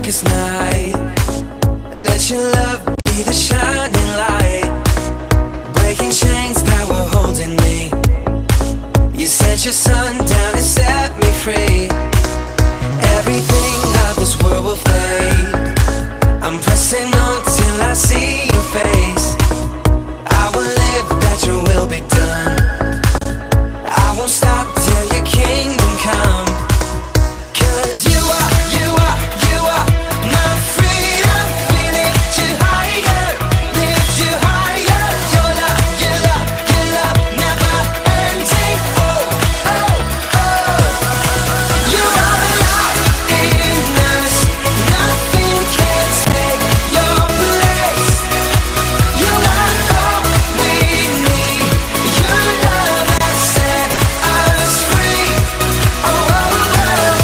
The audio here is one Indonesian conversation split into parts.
darkest night. Let your love be the shining light, breaking chains that were holding me. You sent your sun down and set me free. Everything of this world will fade. I'm pressing on till I see your face. I will live that your will be done. I won't stop till your kingdom come. 'Cause you are, you are, you are my freedom. We lift you higher, lift you higher. Your love, your love, your love never ending. Oh, oh, oh. You are the light in us. Nothing can take your place. You are all we need. Your love has set us free. Oh, oh, oh.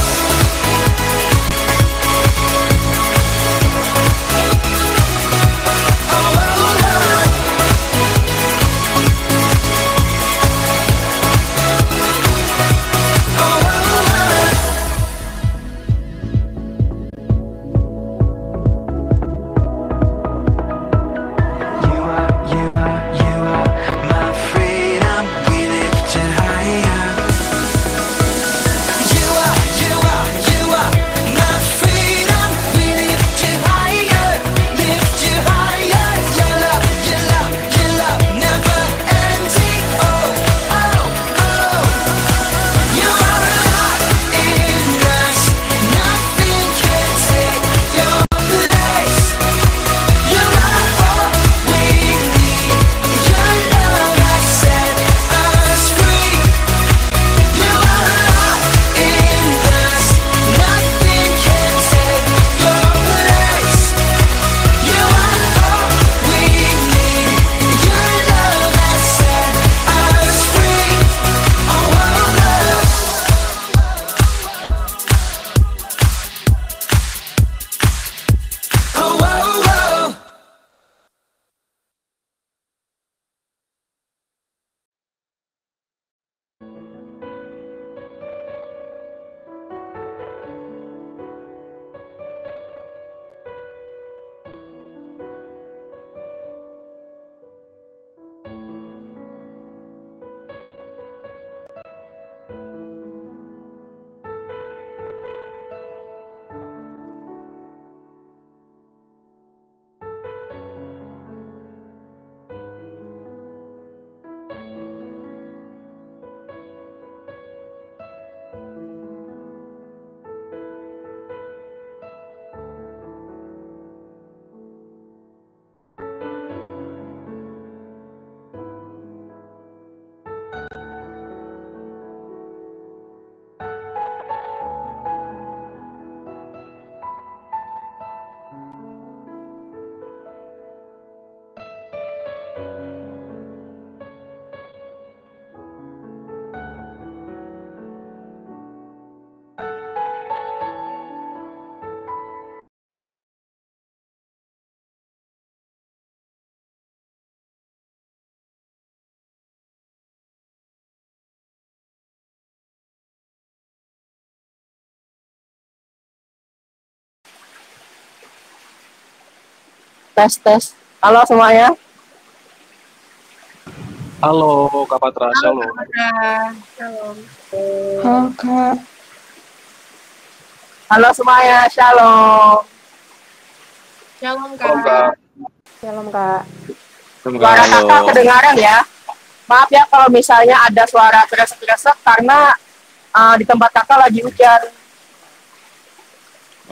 You are, you are, you are my freedom. We lift you higher. You are, you are, you are my freedom. We lift you higher, lift you higher. Your love, your love, your love never ending. Oh, oh, oh. You are alive in us. Nothing can take your place. You are all we need. Your love has set us free. You are alive in us. Nothing can take your place. You are all we need. Your love has set us free. Oh, oh, oh. Oh, oh, oh. Tes tes. Halo semuanya. Halo Kak Patra, shalom. Shalom. Halo Kak. Halo semuanya. Shalom. Shalom, Shalom Kak. Kak. Shalom Kak. Shalom Kak, Suara halo. kakak kedengaran ya. Maaf ya kalau misalnya ada suara kresek-kresek karena di tempat kakak lagi hujan.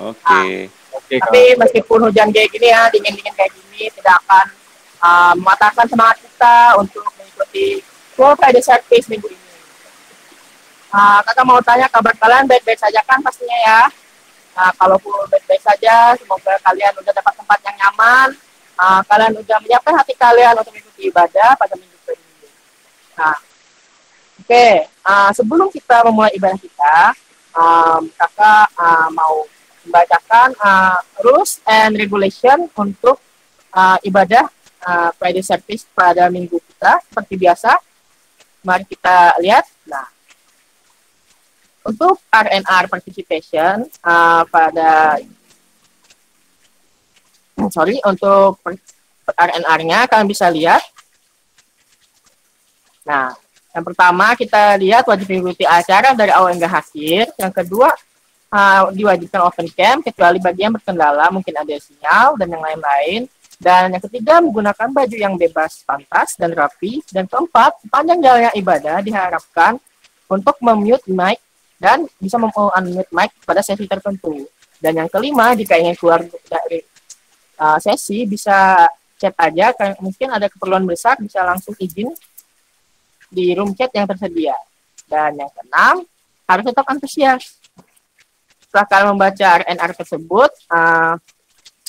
Oke. Oke Kak. Tapi meskipun hujan kayak gini ya, dingin-dingin kayak gini, tidak akan mematahkan semangat kita untuk mengikuti World Friday Service minggu ini. Kakak mau tanya kabar kalian baik-baik saja kan pastinya ya. Kalaupun baik-baik saja, semoga kalian udah dapat tempat yang nyaman. Kalian udah menyiapkan hati kalian untuk mengikuti ibadah pada minggu ini. Oke. Sebelum kita memulai ibadah kita, kakak mau membacakan rules and regulation untuk ibadah Friday service pada minggu kita seperti biasa. Mari kita lihat. Nah, untuk R&R participation pada sorry, untuk RNR-nya kalian bisa lihat. Nah, yang pertama kita lihat wajib mengikuti acara dari awal hingga akhir. Yang kedua, diwajibkan open cam kecuali bagi yang berkendala, mungkin ada sinyal dan yang lain-lain. Dan yang ketiga, menggunakan baju yang bebas, pantas, dan rapi. Dan keempat, sepanjang jalannya ibadah diharapkan untuk memute mic dan bisa unmute mic pada sesi tertentu. Dan yang kelima, jika ingin keluar dari sesi, bisa chat aja. Mungkin ada keperluan besar, bisa langsung izin di room chat yang tersedia. Dan yang keenam, harus tetap antusias. Setelah kalian membaca RNR tersebut,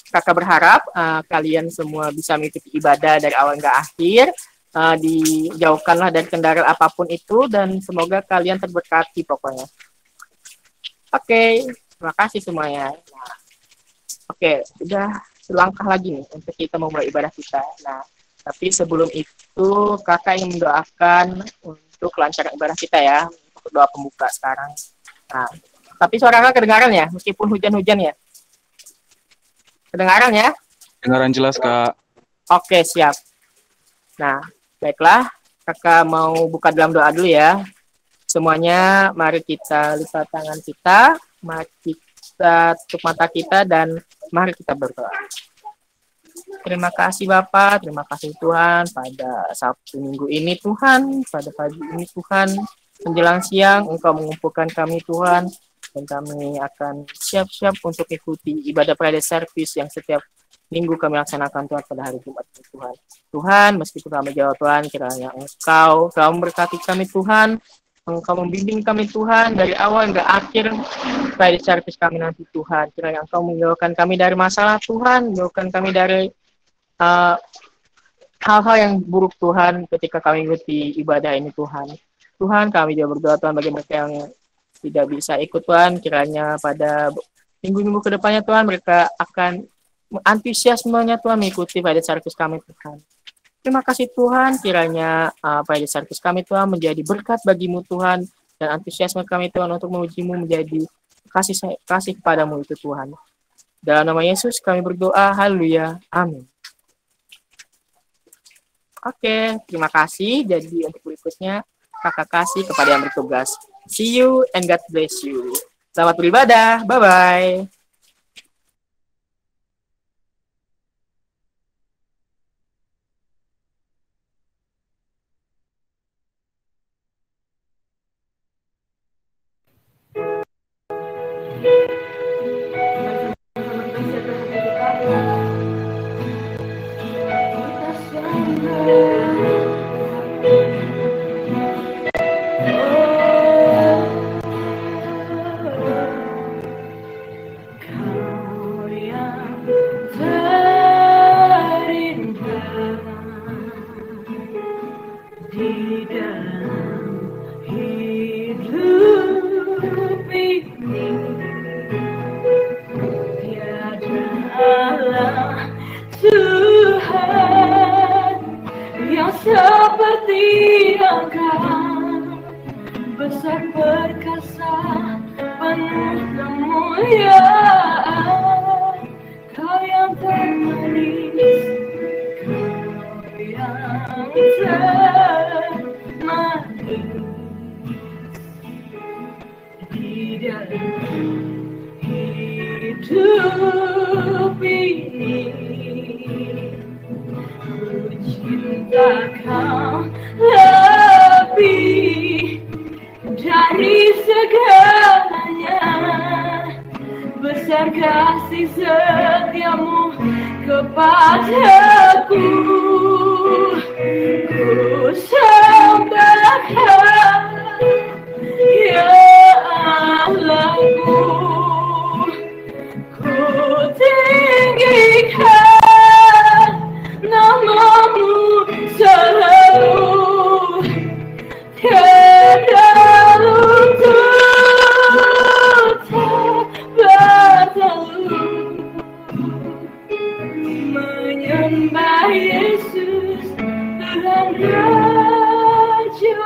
kakak berharap kalian semua bisa mengikuti ibadah dari awal hingga akhir, dijauhkanlah dari kendaraan apapun itu, dan semoga kalian terberkati pokoknya. Oke, terima kasih semuanya. Nah, oke, udah selangkah lagi nih untuk kita memulai ibadah kita. Nah, tapi sebelum itu kakak ingin mendoakan untuk kelancaran ibadah kita ya, untuk doa pembuka sekarang. Nah, tapi suara kakak kedengaran ya, meskipun hujan-hujan ya? Kedengaran ya? Kedengaran jelas, Kak. Oke, siap. Nah, baiklah, kakak mau buka dalam doa dulu ya. Semuanya, mari kita lipat tangan kita, mari kita tutup mata kita, dan mari kita berdoa. Terima kasih Bapak, terima kasih Tuhan pada Sabtu Minggu ini Tuhan, pada pagi ini Tuhan, menjelang siang Engkau mengumpulkan kami Tuhan, dan kami akan siap-siap untuk ikuti ibadah Friday Service yang setiap minggu kami laksanakan Tuhan pada hari Jumat Tuhan. Tuhan, meskipun kami jauh Tuhan, kiranya Engkau memberkati kami Tuhan, Engkau membimbing kami Tuhan dari awal hingga akhir Friday Service kami nanti Tuhan. Kiranya Engkau menjauhkan kami dari masalah Tuhan, menjauhkan kami dari hal-hal yang buruk Tuhan ketika kami mengikuti ibadah ini Tuhan. Tuhan, kami juga berdoa Tuhan bagi mereka yang tidak bisa ikut Tuhan, kiranya pada minggu-minggu kedepannya Tuhan mereka akan antusiasmenya Tuhan mengikuti pada service kami Tuhan. Terima kasih Tuhan, kiranya pada service kami Tuhan menjadi berkat bagimu Tuhan, dan antusiasme kami Tuhan untuk memujimu menjadi kasih kepadamu itu Tuhan. Dalam nama Yesus kami berdoa, haleluya, amin. Oke, terima kasih. Jadi untuk berikutnya, kakak kasih kepada yang bertugas. See you and God bless you. Selamat beribadah. Bye-bye. Seperti Engkau besar perkasa penuh kemuliaan, Kau yang termanis, Kau yang termanis di dalam hidup ini. Cinta Kau lebih dari segalanya, besar kasih setiamu kepadaku. Ku sembah Kau, ya Allahku, ku tinggikan namamu selalu, tiada lutut bertalu, menyembah Yesus Tuhan Raja.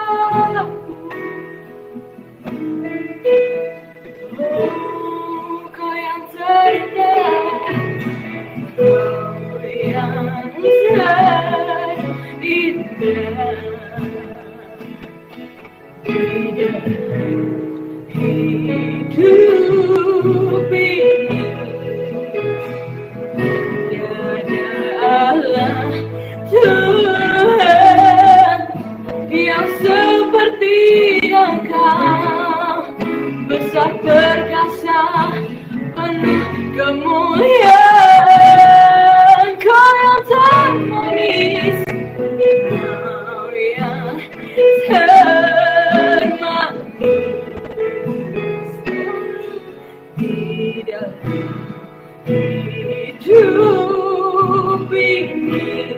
hidup ini.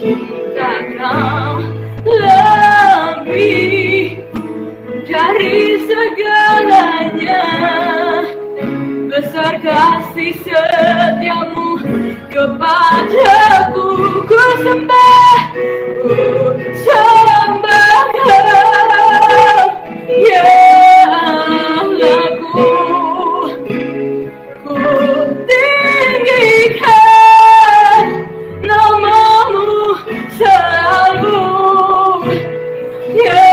Cinta kau lebih dari segalanya, besar kasih setiamu kepadaku. Ku sembah kau, ya Allahku. Ku tinggikan namamu selalu, ya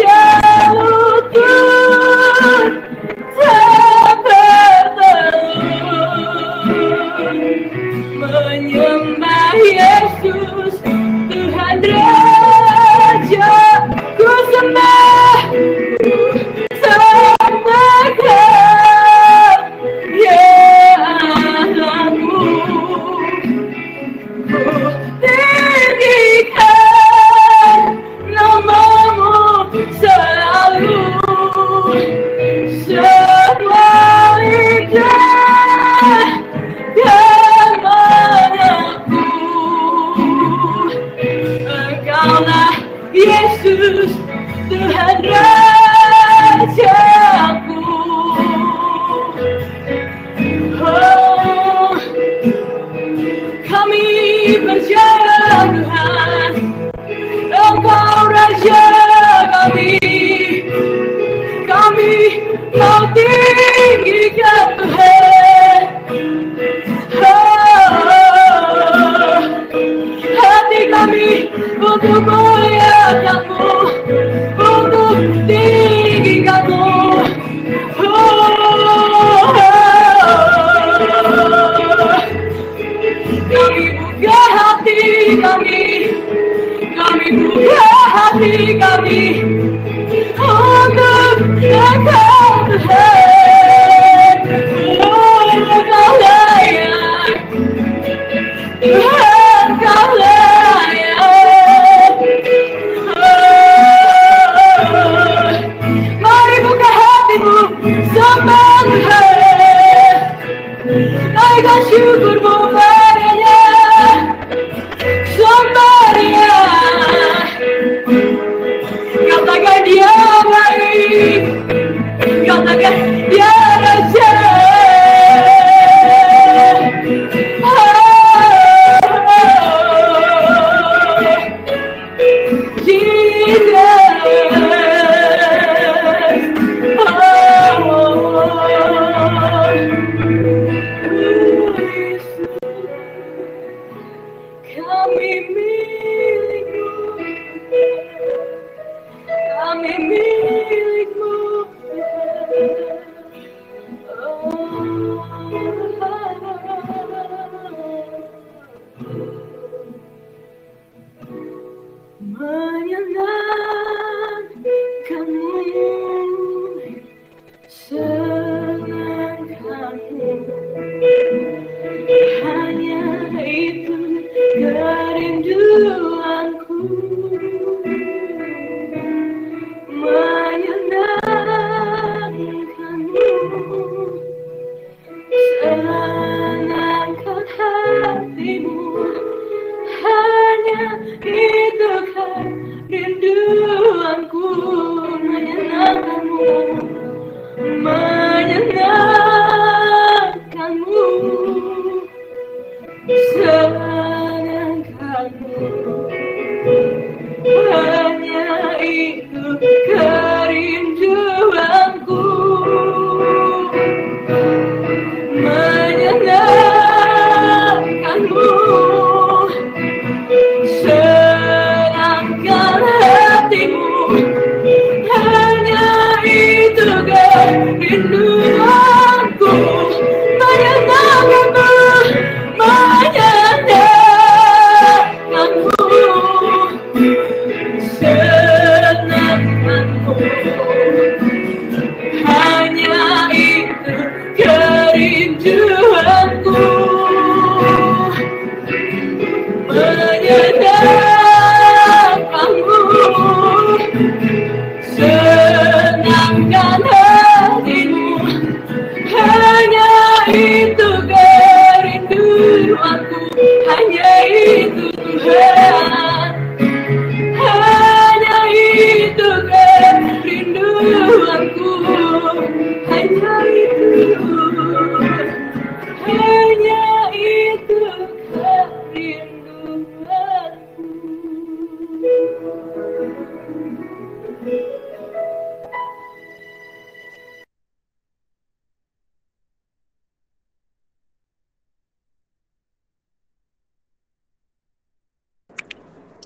jauh Tuhan tak bertelut. Menyembah Yesus Tuhan Raja, ku sembah Kau, ya Allahku. Ku tinggikan namamu selalu, semua lidah dan mengaku Engkaulah Yesus Tuhan Rajaku. Oh, kami percaya Tuhan, Engkau Raja kami. Kami mau tinggikan Tuhan. Oh, hati kami untuk muliakan-Mu, untuk tinggikan-Mu. Kami buka hati kami buka hati kami untuk Engkau Tuhan. Oh, Engkau layak, Tuhan Kau layak. Oh, mari buka hatimu, sembah Tuhan, naikkan syukurmu padanya, sembah Dia. Katakan Dia baik, katakan Dia Raja. Kami milik-Mu. Menyenangkan-Mu, senangkan-Mu, hanya itu kerinduanku. Menyenangkan-Mu, senangkan hatimu, hanya itu kerinduanku. Menyenangkan-Mu, menyenangkan-Mu, senangkan-Mu, hanya itu kerinduanku.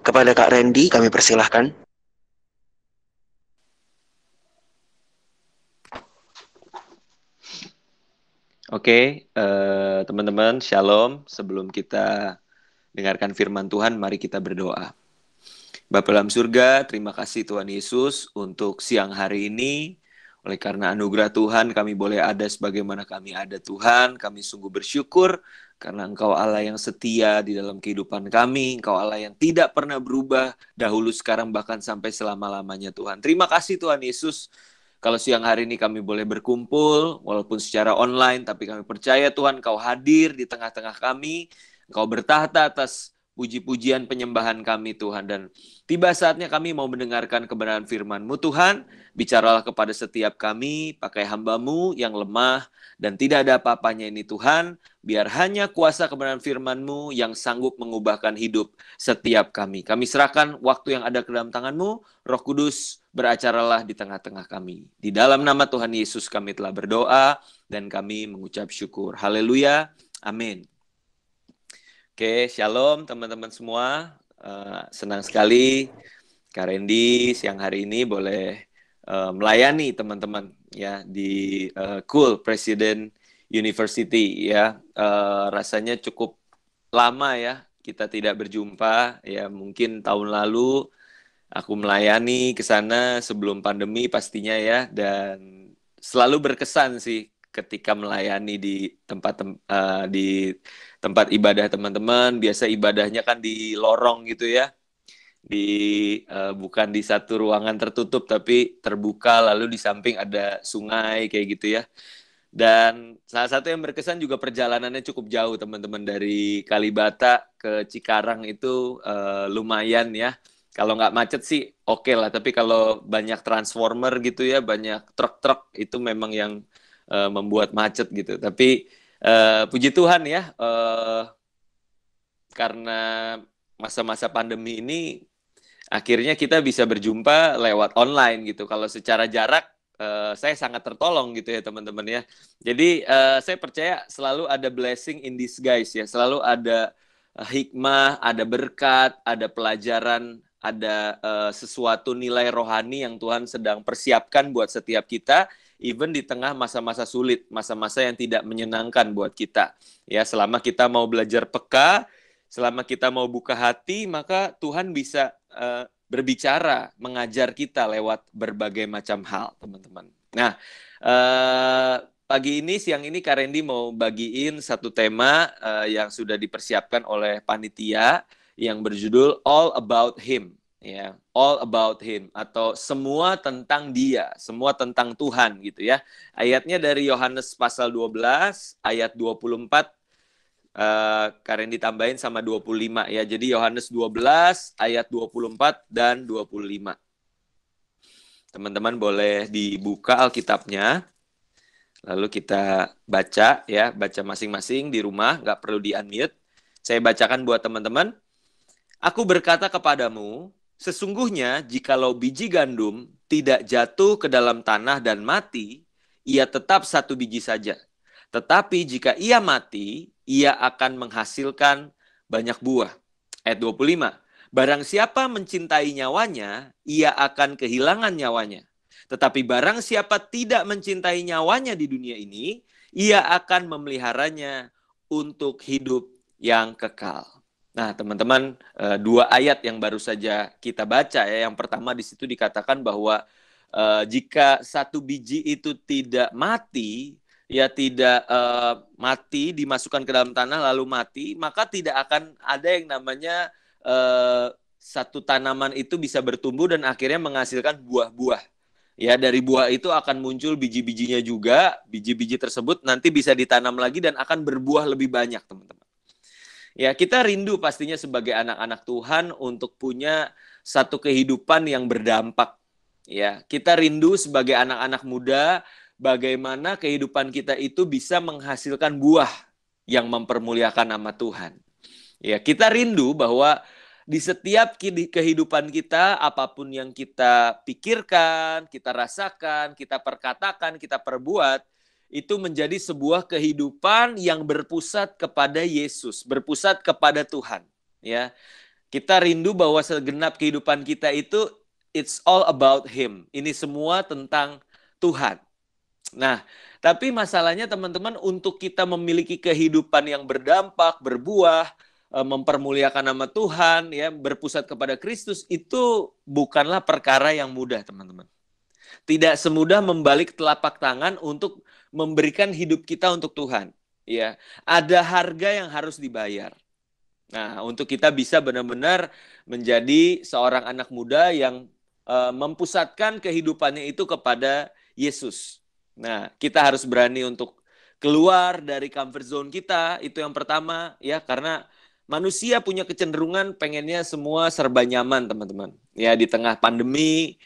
Kepada Kak Randy kami persilahkan. Oke, teman-teman, shalom. Sebelum kita dengarkan firman Tuhan, mari kita berdoa. Bapa dalam surga, terima kasih Tuhan Yesus untuk siang hari ini. Oleh karena anugerah Tuhan, kami boleh ada sebagaimana kami ada Tuhan. Kami sungguh bersyukur karena Engkau Allah yang setia di dalam kehidupan kami. Engkau Allah yang tidak pernah berubah dahulu, sekarang, bahkan sampai selama-lamanya Tuhan. Terima kasih Tuhan Yesus. Kalau siang hari ini kami boleh berkumpul, walaupun secara online, tapi kami percaya Tuhan Engkau hadir di tengah-tengah kami. Engkau bertahta atas puji-pujian penyembahan kami Tuhan. Dan tiba saatnya kami mau mendengarkan kebenaran firman-Mu Tuhan. Bicaralah kepada setiap kami, pakai hamba-Mu yang lemah dan tidak ada apa-apanya ini Tuhan. Biar hanya kuasa kebenaran firman-Mu yang sanggup mengubahkan hidup setiap kami. Kami serahkan waktu yang ada ke dalam tangan-Mu. Roh Kudus, beracaralah di tengah-tengah kami. Di dalam nama Tuhan Yesus kami telah berdoa dan kami mengucap syukur. Haleluya. Amin. Oke, shalom teman-teman semua. Senang sekali Kak Randy siang hari ini boleh melayani teman-teman ya di Cool President University ya. Rasanya cukup lama ya kita tidak berjumpa ya, mungkin tahun lalu aku melayani ke sana sebelum pandemi pastinya ya, dan selalu berkesan sih ketika melayani di tempat ibadah teman-teman. Biasa ibadahnya kan di lorong gitu ya, bukan di satu ruangan tertutup tapi terbuka, lalu di samping ada sungai kayak gitu ya. Dan salah satu yang berkesan juga perjalanannya cukup jauh teman-teman, dari Kalibata ke Cikarang itu lumayan ya. Kalau nggak macet sih oke lah, tapi kalau banyak transformer gitu ya, banyak truk-truk, itu memang yang membuat macet gitu. Tapi puji Tuhan ya, karena masa-masa pandemi ini akhirnya kita bisa berjumpa lewat online gitu. Kalau secara jarak saya sangat tertolong gitu ya teman-teman ya. Jadi saya percaya selalu ada blessing in disguise ya. Selalu ada hikmah, ada berkat, ada pelajaran, ada sesuatu nilai rohani yang Tuhan sedang persiapkan buat setiap kita. Even di tengah masa-masa sulit, masa-masa yang tidak menyenangkan buat kita. Ya, selama kita mau belajar peka, selama kita mau buka hati, maka Tuhan bisa berbicara, mengajar kita lewat berbagai macam hal, teman-teman. Nah, pagi ini, siang ini Kak Randy mau bagiin satu tema yang sudah dipersiapkan oleh panitia yang berjudul All About Him. Ya, all about him, atau semua tentang dia, semua tentang Tuhan gitu ya. Ayatnya dari Yohanes pasal 12 ayat 24, Karen ditambahin sama 25 ya. Jadi Yohanes 12 ayat 24 dan 25. Teman-teman boleh dibuka Alkitabnya, lalu kita baca ya, baca masing-masing di rumah, nggak perlu di-unmute. Saya bacakan buat teman-teman. Aku berkata kepadamu, sesungguhnya jikalau biji gandum tidak jatuh ke dalam tanah dan mati, ia tetap satu biji saja. Tetapi jika ia mati, ia akan menghasilkan banyak buah. Ayat 25. Barang siapa mencintai nyawanya, ia akan kehilangan nyawanya. Tetapi barang siapa tidak mencintai nyawanya di dunia ini, ia akan memeliharanya untuk hidup yang kekal. Nah, teman-teman, dua ayat yang baru saja kita baca ya. Yang pertama di situ dikatakan bahwa jika satu biji itu tidak mati, ya tidak mati, dimasukkan ke dalam tanah lalu mati, maka tidak akan ada yang namanya satu tanaman itu bisa bertumbuh dan akhirnya menghasilkan buah-buah. Ya, dari buah itu akan muncul biji-bijinya juga. Biji-biji tersebut nanti bisa ditanam lagi dan akan berbuah lebih banyak, teman-teman. Ya, kita rindu pastinya sebagai anak-anak Tuhan untuk punya satu kehidupan yang berdampak. Ya, kita rindu sebagai anak-anak muda bagaimana kehidupan kita itu bisa menghasilkan buah yang mempermuliakan nama Tuhan. Ya, kita rindu bahwa di setiap kehidupan kita, apapun yang kita pikirkan, kita rasakan, kita perkatakan, kita perbuat, itu menjadi sebuah kehidupan yang berpusat kepada Yesus, berpusat kepada Tuhan. Ya, Kita rindu bahwa segenap kehidupan kita itu it's all about Him. Ini semua tentang Tuhan. Nah, tapi masalahnya teman-teman, untuk kita memiliki kehidupan yang berdampak, berbuah, mempermuliakan nama Tuhan, ya, berpusat kepada Kristus, itu bukanlah perkara yang mudah, teman-teman. Tidak semudah membalik telapak tangan untuk memberikan hidup kita untuk Tuhan. Ya, ada harga yang harus dibayar. Nah, untuk kita bisa benar-benar menjadi seorang anak muda yang mempusatkan kehidupannya itu kepada Yesus. Nah, kita harus berani untuk keluar dari comfort zone kita, itu yang pertama, ya, karena manusia punya kecenderungan pengennya semua serba nyaman, teman-teman. Ya, di tengah pandemi,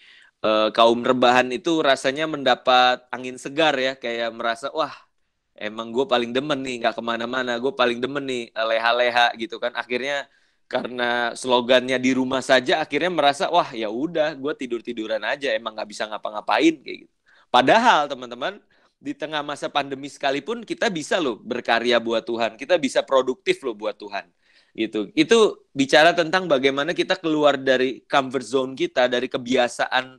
kaum rebahan itu rasanya mendapat angin segar, ya, kayak merasa, wah, emang gue paling demen nih, nggak kemana-mana, gue paling demen nih, leha-leha gitu kan. Akhirnya karena slogannya di rumah saja, akhirnya merasa, wah ya udah, gue tidur-tiduran aja, emang nggak bisa ngapa-ngapain kayak gitu. Padahal teman-teman, di tengah masa pandemi sekalipun kita bisa loh berkarya buat Tuhan, kita bisa produktif loh buat Tuhan. Gitu. Itu bicara tentang bagaimana kita keluar dari comfort zone kita, dari kebiasaan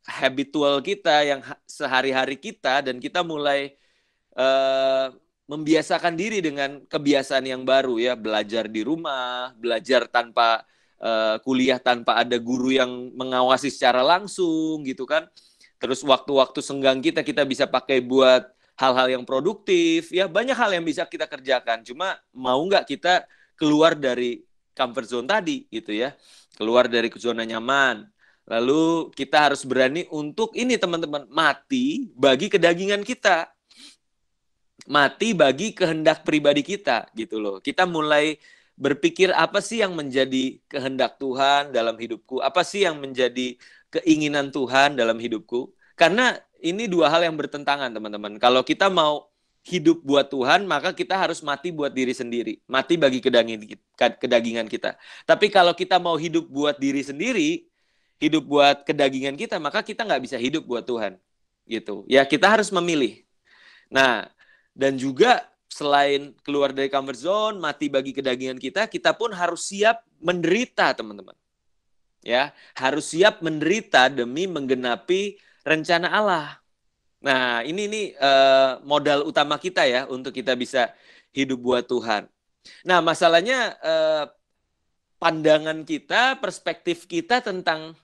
habitual kita yang sehari-hari kita, dan kita mulai membiasakan diri dengan kebiasaan yang baru, ya, belajar di rumah, belajar tanpa kuliah tanpa ada guru yang mengawasi secara langsung gitu kan. Terus waktu-waktu senggang kita bisa pakai buat hal-hal yang produktif, ya, banyak hal yang bisa kita kerjakan. Cuma mau nggak kita keluar dari comfort zone tadi gitu, ya, keluar dari zona nyaman. Lalu kita harus berani untuk ini, teman-teman, mati bagi kedagingan kita. Mati bagi kehendak pribadi kita gitu loh. Kita mulai berpikir, apa sih yang menjadi kehendak Tuhan dalam hidupku? Apa sih yang menjadi keinginan Tuhan dalam hidupku? Karena ini dua hal yang bertentangan, teman-teman. Kalau kita mau hidup buat Tuhan, maka kita harus mati buat diri sendiri. Mati bagi kedagingan kita. Tapi kalau kita mau hidup buat diri sendiri, hidup buat kedagingan kita, maka kita nggak bisa hidup buat Tuhan. Gitu. Ya, kita harus memilih. Nah, dan juga selain keluar dari comfort zone, mati bagi kedagingan kita, kita pun harus siap menderita, teman-teman. Ya, harus siap menderita demi menggenapi rencana Allah. Nah, ini modal utama kita, ya, untuk kita bisa hidup buat Tuhan. Nah, masalahnya pandangan kita, perspektif kita tentang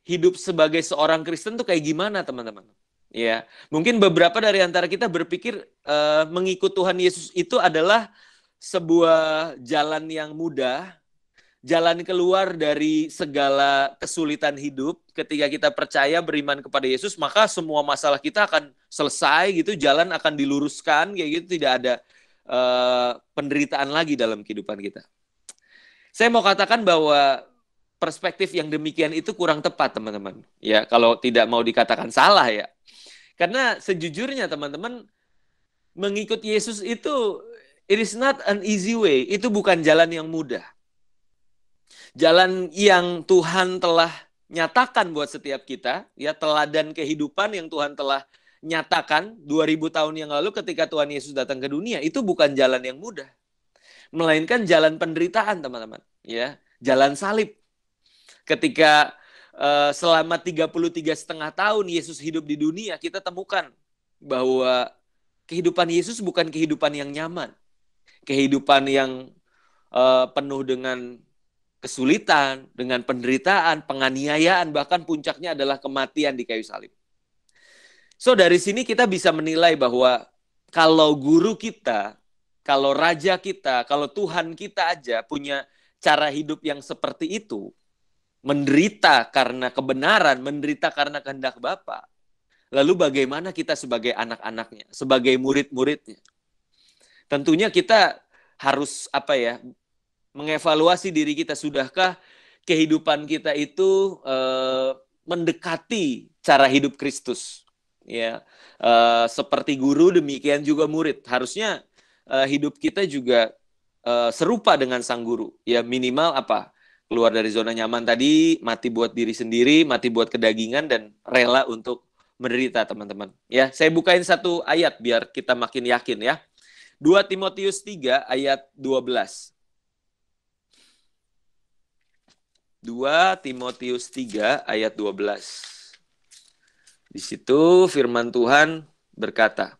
hidup sebagai seorang Kristen tuh kayak gimana, teman-teman? Ya, mungkin beberapa dari antara kita berpikir mengikut Tuhan Yesus itu adalah sebuah jalan yang mudah, jalan keluar dari segala kesulitan hidup. Ketika kita percaya, beriman kepada Yesus, maka semua masalah kita akan selesai gitu, jalan akan diluruskan kayak gitu, tidak ada penderitaan lagi dalam kehidupan kita. Saya mau katakan bahwa perspektif yang demikian itu kurang tepat, teman-teman. Ya, kalau tidak mau dikatakan salah, ya. Karena sejujurnya, teman-teman, mengikut Yesus itu, it is not an easy way. Itu bukan jalan yang mudah. Jalan yang Tuhan telah nyatakan buat setiap kita, ya, teladan kehidupan yang Tuhan telah nyatakan 2000 tahun yang lalu ketika Tuhan Yesus datang ke dunia, itu bukan jalan yang mudah. Melainkan jalan penderitaan, teman-teman. Ya, jalan salib. Ketika selama 33,5 tahun Yesus hidup di dunia, kita temukan bahwa kehidupan Yesus bukan kehidupan yang nyaman. Kehidupan yang penuh dengan kesulitan, dengan penderitaan, penganiayaan, bahkan puncaknya adalah kematian di kayu salib. So, dari sini kita bisa menilai bahwa kalau guru kita, kalau raja kita, kalau Tuhan kita aja punya cara hidup yang seperti itu, menderita karena kebenaran, menderita karena kehendak Bapa. Lalu bagaimana kita sebagai anak-anaknya, sebagai murid-muridnya? Tentunya kita harus mengevaluasi diri kita. Sudahkah kehidupan kita itu mendekati cara hidup Kristus? Ya, seperti guru, demikian juga murid. Harusnya hidup kita juga serupa dengan sang guru. Ya, minimal keluar dari zona nyaman tadi, mati buat diri sendiri, mati buat kedagingan, dan rela untuk menderita, teman-teman. Ya, saya bukain satu ayat biar kita makin yakin, ya. 2 Timotius 3 ayat 12. 2 Timotius 3 ayat 12. Di situ firman Tuhan berkata,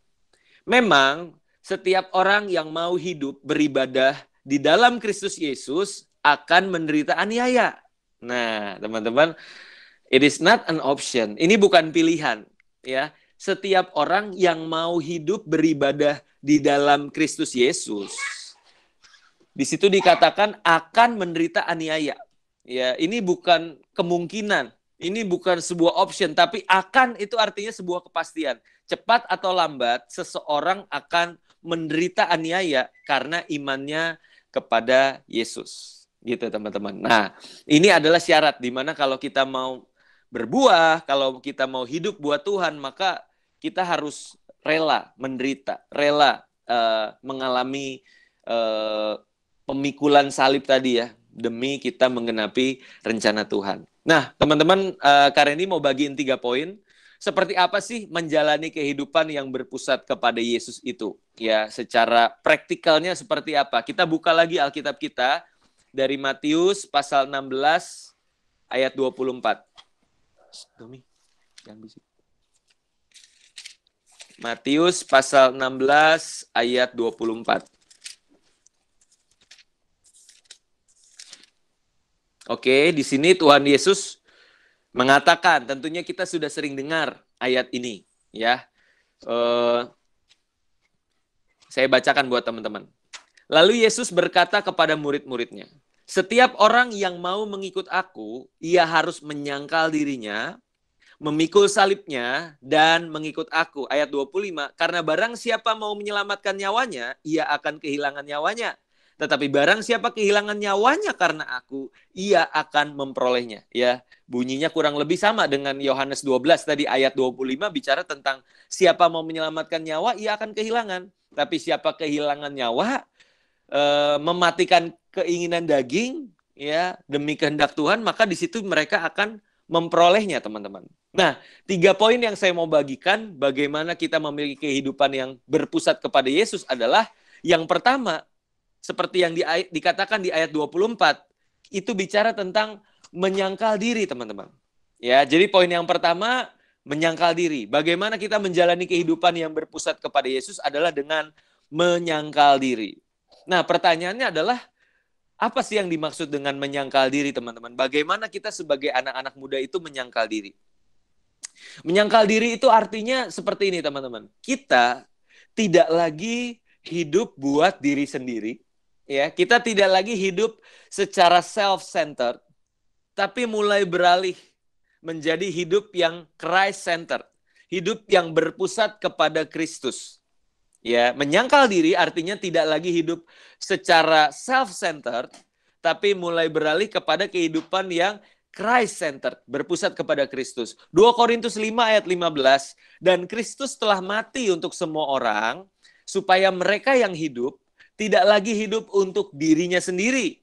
memang setiap orang yang mau hidup beribadah di dalam Kristus Yesus akan menderita aniaya. Nah, teman-teman, it is not an option. Ini bukan pilihan, ya. Setiap orang yang mau hidup beribadah di dalam Kristus Yesus, di situ dikatakan akan menderita aniaya. Ya, ini bukan kemungkinan. Ini bukan sebuah option, tapi akan itu artinya sebuah kepastian. Cepat atau lambat, seseorang akan menderita aniaya karena imannya kepada Yesus. Gitu, teman-teman. Nah, ini adalah syarat di mana kalau kita mau berbuah, kalau kita mau hidup buat Tuhan, maka kita harus rela menderita, rela mengalami pemikulan salib tadi ya, demi kita menggenapi rencana Tuhan. Nah, teman-teman, Kak Randy mau bagiin 3 poin. Seperti apa sih menjalani kehidupan yang berpusat kepada Yesus itu? Ya, secara praktikalnya seperti apa? Kita buka lagi Alkitab kita dari Matius pasal 16 ayat 24. Domi, jangan bisik. Matius pasal 16 ayat 24. Oke, di sini Tuhan Yesus mengatakan, tentunya kita sudah sering dengar ayat ini, ya. Saya bacakan buat teman-teman. Lalu Yesus berkata kepada murid-muridnya, setiap orang yang mau mengikut aku, ia harus menyangkal dirinya, memikul salibnya, dan mengikut aku. Ayat 25, karena barang siapa mau menyelamatkan nyawanya, ia akan kehilangan nyawanya. Tetapi barang siapa kehilangan nyawanya karena aku, ia akan memperolehnya. Ya, bunyinya kurang lebih sama dengan Yohanes 12 tadi ayat 25 bicara tentang siapa mau menyelamatkan nyawa, ia akan kehilangan. Tapi siapa kehilangan nyawa, mematikan keinginan daging, ya demi kehendak Tuhan, maka di situ mereka akan memperolehnya, teman-teman. Nah, 3 poin yang saya mau bagikan, bagaimana kita memiliki kehidupan yang berpusat kepada Yesus adalah, yang pertama, seperti yang dikatakan di ayat 24, itu bicara tentang menyangkal diri, teman-teman. Ya, jadi poin yang pertama, menyangkal diri. Bagaimana kita menjalani kehidupan yang berpusat kepada Yesus adalah dengan menyangkal diri. Nah, pertanyaannya adalah, apa sih yang dimaksud dengan menyangkal diri, teman-teman? Bagaimana kita sebagai anak-anak muda itu menyangkal diri? Menyangkal diri itu artinya seperti ini, teman-teman. Kita tidak lagi hidup buat diri sendiri. Ya, kita tidak lagi hidup secara self-centered, tapi mulai beralih menjadi hidup yang Christ-centered, hidup yang berpusat kepada Kristus. Ya, menyangkal diri artinya tidak lagi hidup secara self-centered, tapi mulai beralih kepada kehidupan yang Christ-centered, berpusat kepada Kristus. 2 Korintus 5 ayat 15, dan Kristus telah mati untuk semua orang, supaya mereka yang hidup tidak lagi hidup untuk dirinya sendiri,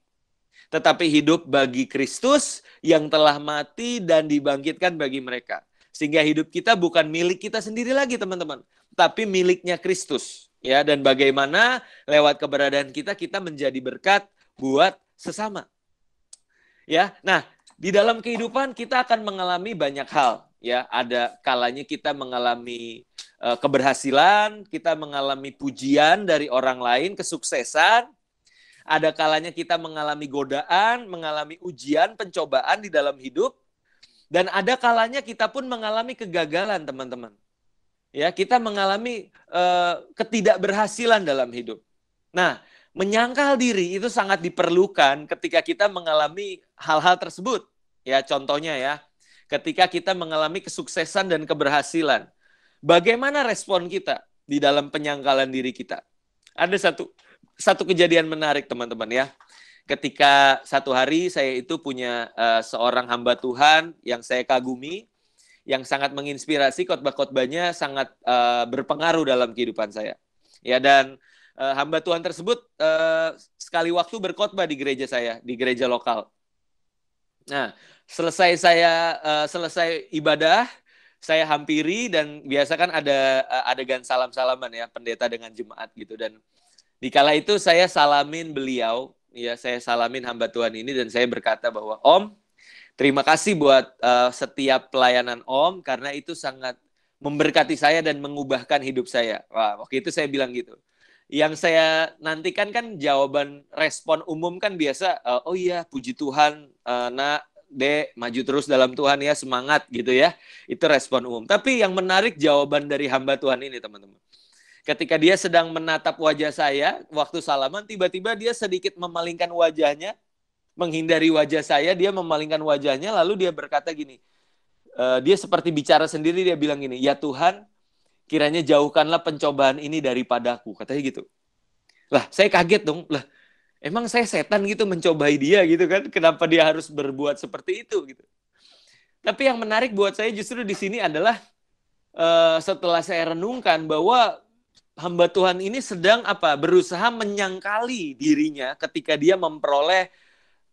tetapi hidup bagi Kristus yang telah mati dan dibangkitkan bagi mereka. Sehingga hidup kita bukan milik kita sendiri lagi, teman-teman, tapi miliknya Kristus. Ya, dan bagaimana lewat keberadaan kita menjadi berkat buat sesama. Ya, nah, di dalam kehidupan kita akan mengalami banyak hal. Ya, ada kalanya kita mengalami keberhasilan, kita mengalami pujian dari orang lain, kesuksesan. Ada kalanya kita mengalami godaan, mengalami ujian, pencobaan di dalam hidup. Dan ada kalanya kita pun mengalami kegagalan, teman-teman. Ya, kita mengalami ketidakberhasilan dalam hidup. Nah, menyangkal diri itu sangat diperlukan ketika kita mengalami hal-hal tersebut. Ya, contohnya ya, ketika kita mengalami kesuksesan dan keberhasilan. Bagaimana respon kita di dalam penyangkalan diri kita? Ada satu kejadian menarik, teman-teman ya. Ketika satu hari saya itu punya seorang hamba Tuhan yang saya kagumi, yang sangat menginspirasi, khotbah-khotbahnya sangat berpengaruh dalam kehidupan saya. Ya, dan hamba Tuhan tersebut sekali waktu berkhotbah di gereja saya, di gereja lokal. Nah, selesai ibadah, saya hampiri, dan biasa kan ada adegan salam-salaman ya, pendeta dengan jemaat gitu. Dan dikala itu saya salamin beliau, ya, saya salamin hamba Tuhan ini, dan saya berkata bahwa, Om, Terima kasih buat setiap pelayanan Om, karena itu sangat memberkati saya dan mengubahkan hidup saya. Wah, waktu itu saya bilang gitu. Yang saya nantikan kan jawaban respon umum kan biasa, oh iya puji Tuhan, nak, dek, maju terus dalam Tuhan ya, semangat gitu ya. Itu respon umum. Tapi yang menarik jawaban dari hamba Tuhan ini, teman-teman. Ketika dia sedang menatap wajah saya, waktu salaman, tiba-tiba dia sedikit memalingkan wajahnya, menghindari wajah saya, dia memalingkan wajahnya, lalu dia berkata gini, dia seperti bicara sendiri, dia bilang gini, ya Tuhan, kiranya jauhkanlah pencobaan ini daripadaku, katanya gitu. Lah, saya kaget dong, lah, emang saya setan gitu mencobai dia gitu kan, kenapa dia harus berbuat seperti itu gitu. Tapi yang menarik buat saya justru di sini adalah setelah saya renungkan bahwa hamba Tuhan ini sedang berusaha menyangkali dirinya ketika dia memperoleh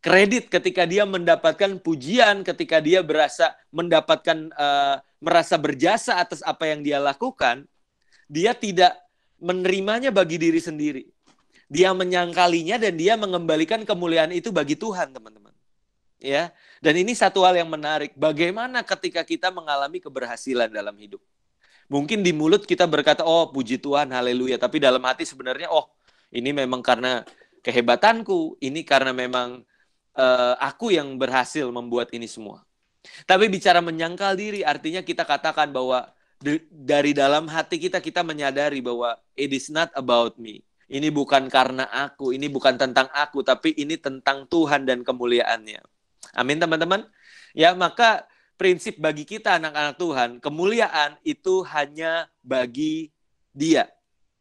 kredit, ketika dia mendapatkan pujian, ketika dia merasa berjasa atas apa yang dia lakukan, dia tidak menerimanya bagi diri sendiri. Dia menyangkalinya dan dia mengembalikan kemuliaan itu bagi Tuhan, teman-teman. Ya, dan ini satu hal yang menarik. Bagaimana ketika kita mengalami keberhasilan dalam hidup? Mungkin di mulut kita berkata, oh puji Tuhan, haleluya. Tapi dalam hati sebenarnya, oh ini memang karena kehebatanku, ini karena memang aku yang berhasil membuat ini semua. Tapi bicara menyangkal diri, artinya kita katakan bahwa dari dalam hati kita menyadari bahwa it is not about me. Ini bukan karena aku, ini bukan tentang aku, tapi ini tentang Tuhan dan kemuliaannya. Amin, teman-teman. Ya, maka prinsip bagi kita anak-anak Tuhan, kemuliaan itu hanya bagi Dia,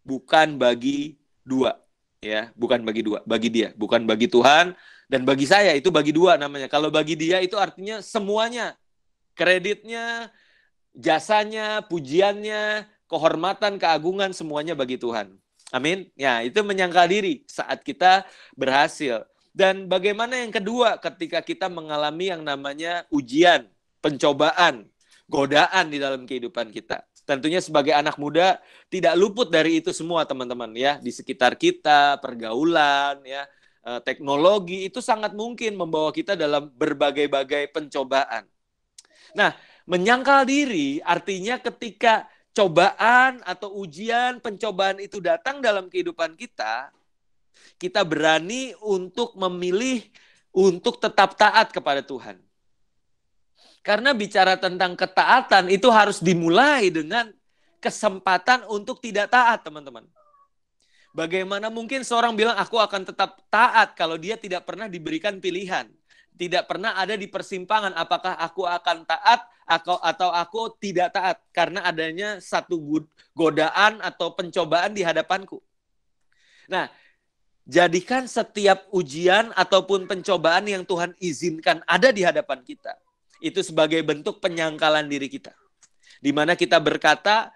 bukan bagi dua. Ya, bukan bagi dua, bagi Dia, bukan bagi Tuhan. Dan bagi saya itu bagi dua namanya. Kalau bagi Dia itu artinya semuanya. Kreditnya, jasanya, pujiannya, kehormatan, keagungan, semuanya bagi Tuhan. Amin. Ya, itu menyangkal diri saat kita berhasil. Dan bagaimana yang kedua ketika kita mengalami yang namanya ujian, pencobaan, godaan di dalam kehidupan kita. Tentunya sebagai anak muda tidak luput dari itu semua, teman-teman ya. Di sekitar kita, pergaulan ya, teknologi itu sangat mungkin membawa kita dalam berbagai-bagai pencobaan. Nah, menyangkal diri artinya ketika cobaan atau ujian, pencobaan itu datang dalam kehidupan kita, kita berani untuk memilih untuk tetap taat kepada Tuhan. Karena bicara tentang ketaatan itu harus dimulai dengan kesempatan untuk tidak taat, teman-teman. Bagaimana mungkin seorang bilang aku akan tetap taat kalau dia tidak pernah diberikan pilihan. Tidak pernah ada di persimpangan apakah aku akan taat atau aku tidak taat. Karena adanya satu godaan atau pencobaan di hadapanku. Nah, jadikan setiap ujian ataupun pencobaan yang Tuhan izinkan ada di hadapan kita. Itu sebagai bentuk penyangkalan diri kita. Di mana kita berkata,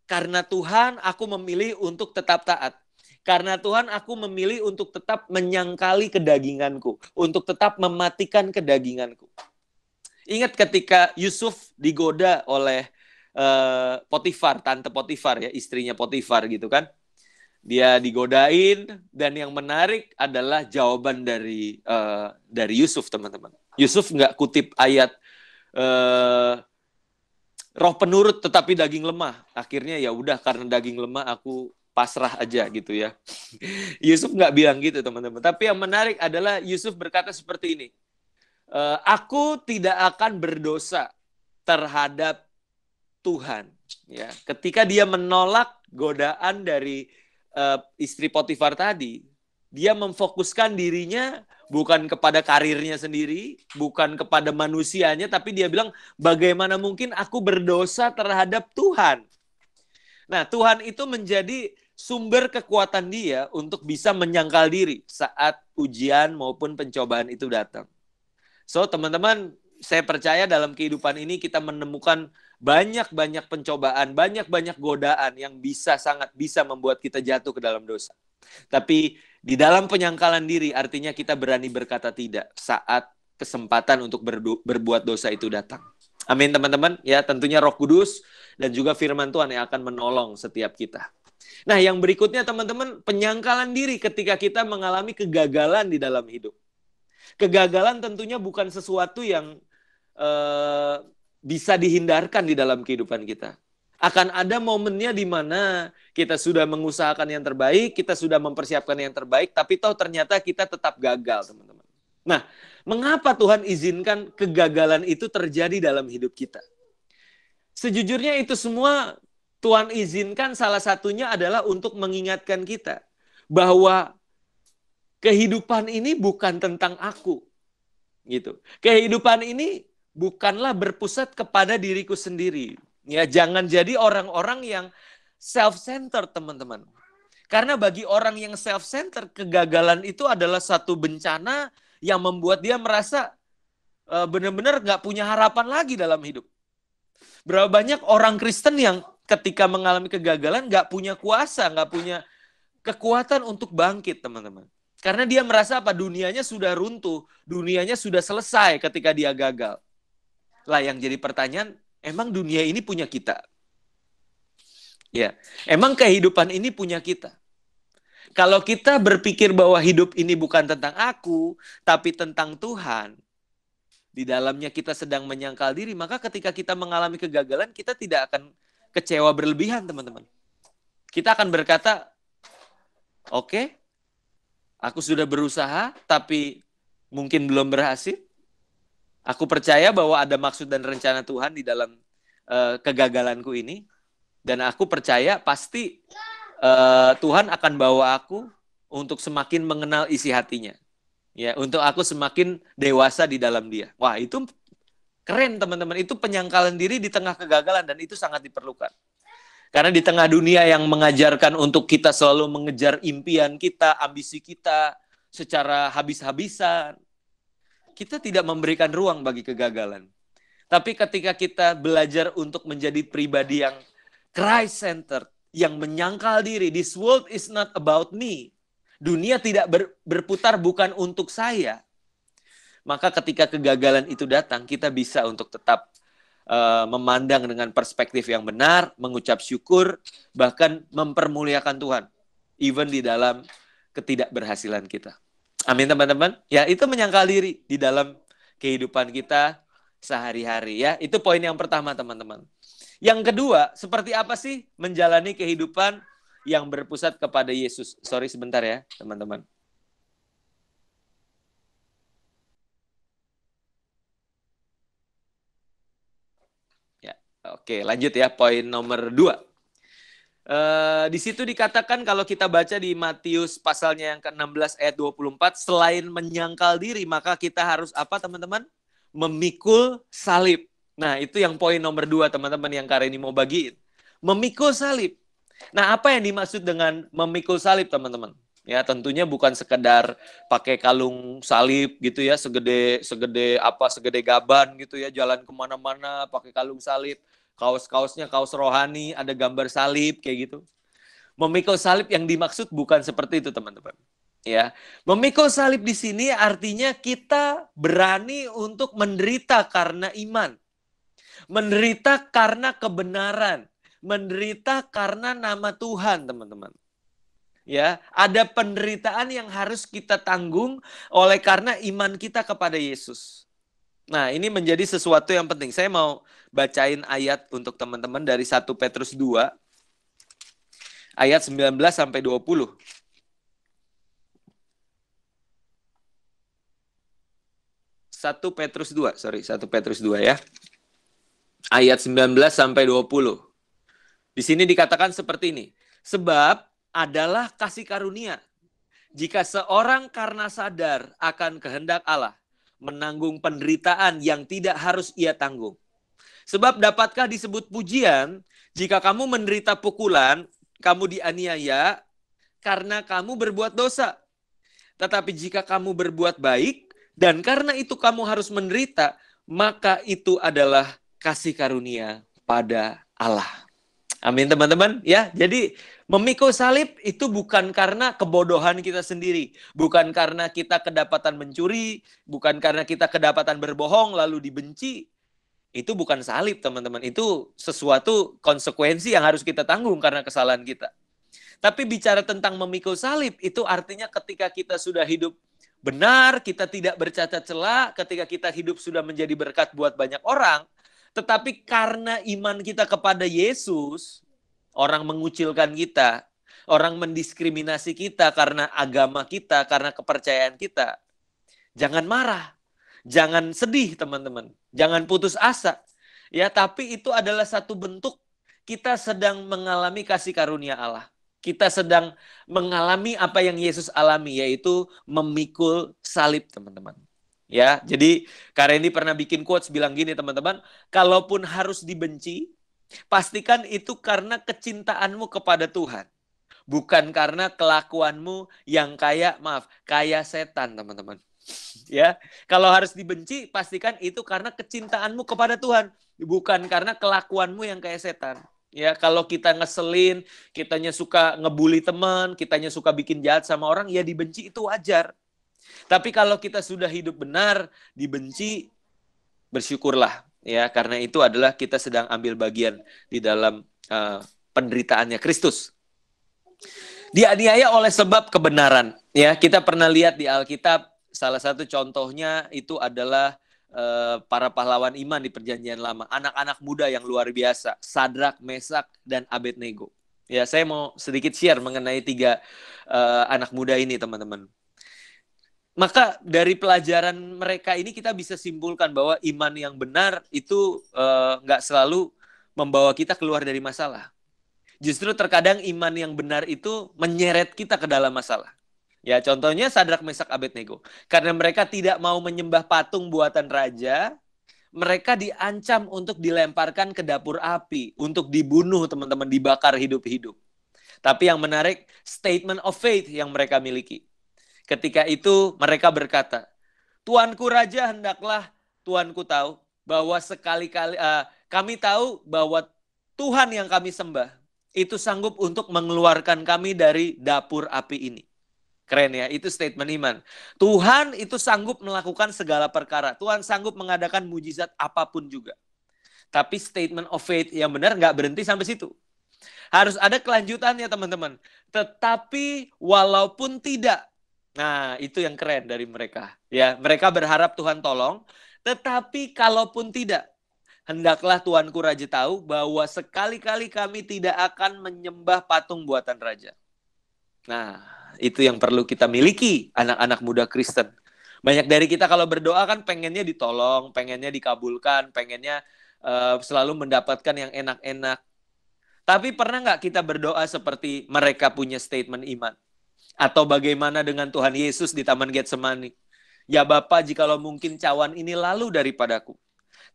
karena Tuhan aku memilih untuk tetap taat. Karena Tuhan aku memilih untuk tetap menyangkali kedaginganku. Untuk tetap mematikan kedaginganku. Ingat ketika Yusuf digoda oleh Potifar, tante Potifar ya, istrinya Potifar gitu kan. Dia digodain dan yang menarik adalah jawaban dari Yusuf, teman-teman. Yusuf nggak kutip ayat roh penurut tetapi daging lemah. Akhirnya ya udah karena daging lemah aku pasrah aja gitu ya. Yusuf nggak bilang gitu, teman-teman. Tapi yang menarik adalah Yusuf berkata seperti ini. Aku tidak akan berdosa terhadap Tuhan. Ya, ketika dia menolak godaan dari istri Potifar tadi, dia memfokuskan dirinya bukan kepada karirnya sendiri, bukan kepada manusianya, tapi dia bilang bagaimana mungkin aku berdosa terhadap Tuhan. Nah, Tuhan itu menjadi sumber kekuatan dia untuk bisa menyangkal diri saat ujian maupun pencobaan itu datang. So, teman-teman, saya percaya dalam kehidupan ini kita menemukan banyak-banyak pencobaan, banyak-banyak godaan yang sangat bisa membuat kita jatuh ke dalam dosa. Tapi di dalam penyangkalan diri artinya kita berani berkata tidak saat kesempatan untuk berbuat dosa itu datang. Amin, teman-teman. Ya, tentunya Roh Kudus dan juga firman Tuhan yang akan menolong setiap kita. Nah, yang berikutnya teman-teman, penyangkalan diri ketika kita mengalami kegagalan di dalam hidup. Kegagalan tentunya bukan sesuatu yang bisa dihindarkan di dalam kehidupan kita. Akan ada momennya di mana kita sudah mengusahakan yang terbaik, kita sudah mempersiapkan yang terbaik, tapi toh ternyata kita tetap gagal, teman-teman. Nah, mengapa Tuhan izinkan kegagalan itu terjadi dalam hidup kita? Sejujurnya itu semua Tuhan izinkan, salah satunya adalah untuk mengingatkan kita bahwa kehidupan ini bukan tentang aku. Gitu. Kehidupan ini bukanlah berpusat kepada diriku sendiri. Ya, jangan jadi orang-orang yang self-centered, teman-teman. Karena bagi orang yang self-centered, kegagalan itu adalah satu bencana yang membuat dia merasa benar-benar nggak punya harapan lagi dalam hidup. Berapa banyak orang Kristen yang ketika mengalami kegagalan nggak punya kuasa, nggak punya kekuatan untuk bangkit, teman-teman. Karena dia merasa apa? Dunianya sudah runtuh, dunianya sudah selesai ketika dia gagal. Lah, yang jadi pertanyaan, emang dunia ini punya kita? Ya, emang kehidupan ini punya kita? Kalau kita berpikir bahwa hidup ini bukan tentang aku, tapi tentang Tuhan, di dalamnya kita sedang menyangkal diri, maka ketika kita mengalami kegagalan, kita tidak akan kecewa berlebihan, teman-teman. Kita akan berkata, oke, aku sudah berusaha, tapi mungkin belum berhasil. Aku percaya bahwa ada maksud dan rencana Tuhan di dalam kegagalanku ini. Dan aku percaya pasti Tuhan akan bawa aku untuk semakin mengenal isi hatinya. Ya, untuk aku semakin dewasa di dalam Dia. Wah, itu keren, teman-teman. Itu penyangkalan diri di tengah kegagalan, dan itu sangat diperlukan. Karena di tengah dunia yang mengajarkan untuk kita selalu mengejar impian kita, ambisi kita secara habis-habisan, kita tidak memberikan ruang bagi kegagalan. Tapi ketika kita belajar untuk menjadi pribadi yang Christ-centered, yang menyangkal diri, this world is not about me. Dunia tidak berputar bukan untuk saya. Maka ketika kegagalan itu datang, kita bisa untuk tetap memandang dengan perspektif yang benar, mengucap syukur, bahkan mempermuliakan Tuhan, even di dalam ketidakberhasilan kita. Amin, teman-teman. Ya, itu menyangkal diri di dalam kehidupan kita sehari-hari. Ya, itu poin yang pertama, teman-teman. Yang kedua, seperti apa sih menjalani kehidupan yang berpusat kepada Yesus? Sorry sebentar ya, teman-teman. Ya, oke, lanjut ya, poin nomor 2. Di situ dikatakan kalau kita baca di Matius pasalnya yang ke-16 ayat 24, selain menyangkal diri, maka kita harus apa, teman-teman? Memikul salib. Nah, itu yang poin nomor 2, teman-teman, yang Karini mau bagiin. Memikul salib. Nah, apa yang dimaksud dengan memikul salib, teman-teman? Ya, tentunya bukan sekedar pakai kalung salib gitu ya, segede gaban gitu ya, jalan kemana-mana pakai kalung salib. Kaos-kaosnya kaos rohani, ada gambar salib kayak gitu. Memikul salib yang dimaksud bukan seperti itu, teman-teman. Ya, memikul salib di sini artinya kita berani untuk menderita karena iman. Menderita karena kebenaran, menderita karena nama Tuhan, teman-teman. Ya, ada penderitaan yang harus kita tanggung oleh karena iman kita kepada Yesus. Nah, ini menjadi sesuatu yang penting. Saya mau bacain ayat untuk teman-teman dari 1 Petrus 2 ayat 19 sampai 20. 1 Petrus 2 ya. Ayat 19 sampai 20. Di sini dikatakan seperti ini. Sebab adalah kasih karunia jika seorang karena sadar akan kehendak Allah menanggung penderitaan yang tidak harus ia tanggung. Sebab dapatkah disebut pujian jika kamu menderita pukulan, kamu dianiaya karena kamu berbuat dosa. Tetapi jika kamu berbuat baik dan karena itu kamu harus menderita, maka itu adalah kasih karunia pada Allah. Amin, teman-teman. Ya, jadi memikul salib itu bukan karena kebodohan kita sendiri, bukan karena kita kedapatan mencuri, bukan karena kita kedapatan berbohong lalu dibenci. Itu bukan salib, teman-teman. Itu sesuatu konsekuensi yang harus kita tanggung karena kesalahan kita. Tapi bicara tentang memikul salib, itu artinya ketika kita sudah hidup benar, kita tidak bercacat celah, ketika kita hidup sudah menjadi berkat buat banyak orang, tetapi karena iman kita kepada Yesus, orang mengucilkan kita, orang mendiskriminasi kita karena agama kita, karena kepercayaan kita. Jangan marah, jangan sedih teman-teman, jangan putus asa. Ya, tapi itu adalah satu bentuk kita sedang mengalami kasih karunia Allah. Kita sedang mengalami apa yang Yesus alami, yaitu memikul salib, teman-teman. Ya, jadi Kak Randy pernah bikin quotes bilang gini, teman-teman, kalaupun harus dibenci, pastikan itu karena kecintaanmu kepada Tuhan. Bukan karena kelakuanmu yang kayak setan, teman-teman. Ya, kalau harus dibenci, pastikan itu karena kecintaanmu kepada Tuhan, bukan karena kelakuanmu yang kayak setan. Ya, kalau kita ngeselin, kitanya suka ngebully teman, kitanya suka bikin jahat sama orang, ya dibenci itu wajar. Tapi kalau kita sudah hidup benar, dibenci, bersyukurlah. Ya, karena itu adalah kita sedang ambil bagian di dalam penderitaannya Kristus. Dianiaya oleh sebab kebenaran. Ya, kita pernah lihat di Alkitab, salah satu contohnya itu adalah para pahlawan iman di Perjanjian Lama, anak-anak muda yang luar biasa, Sadrak, Mesak, dan Abednego. Ya, saya mau sedikit share mengenai 3 anak muda ini, teman-teman. Maka dari pelajaran mereka ini kita bisa simpulkan bahwa iman yang benar itu nggak selalu membawa kita keluar dari masalah. Justru terkadang iman yang benar itu menyeret kita ke dalam masalah. Ya, contohnya Sadrak, Mesak, Abednego. Karena mereka tidak mau menyembah patung buatan raja, mereka diancam untuk dilemparkan ke dapur api, untuk dibunuh, teman-teman, dibakar hidup-hidup. Tapi yang menarik, statement of faith yang mereka miliki. Ketika itu mereka berkata, Tuanku Raja, hendaklah Tuanku tahu bahwa kami tahu bahwa Tuhan yang kami sembah itu sanggup untuk mengeluarkan kami dari dapur api ini. Keren ya, itu statement iman. Tuhan itu sanggup melakukan segala perkara. Tuhan sanggup mengadakan mujizat apapun juga. Tapi statement of faith yang benar nggak berhenti sampai situ. Harus ada kelanjutannya, teman-teman. Tetapi walaupun tidak. Nah, itu yang keren dari mereka. Ya, mereka berharap Tuhan tolong. Tetapi kalaupun tidak, hendaklah Tuanku Raja tahu bahwa sekali-kali kami tidak akan menyembah patung buatan raja. Nah, itu yang perlu kita miliki, anak-anak muda Kristen. Banyak dari kita kalau berdoa kan pengennya ditolong, pengennya dikabulkan, pengennya selalu mendapatkan yang enak-enak. Tapi pernah nggak kita berdoa seperti mereka punya statement iman? Atau bagaimana dengan Tuhan Yesus di Taman Getsemani? Ya Bapa, jikalau mungkin cawan ini lalu daripadaku.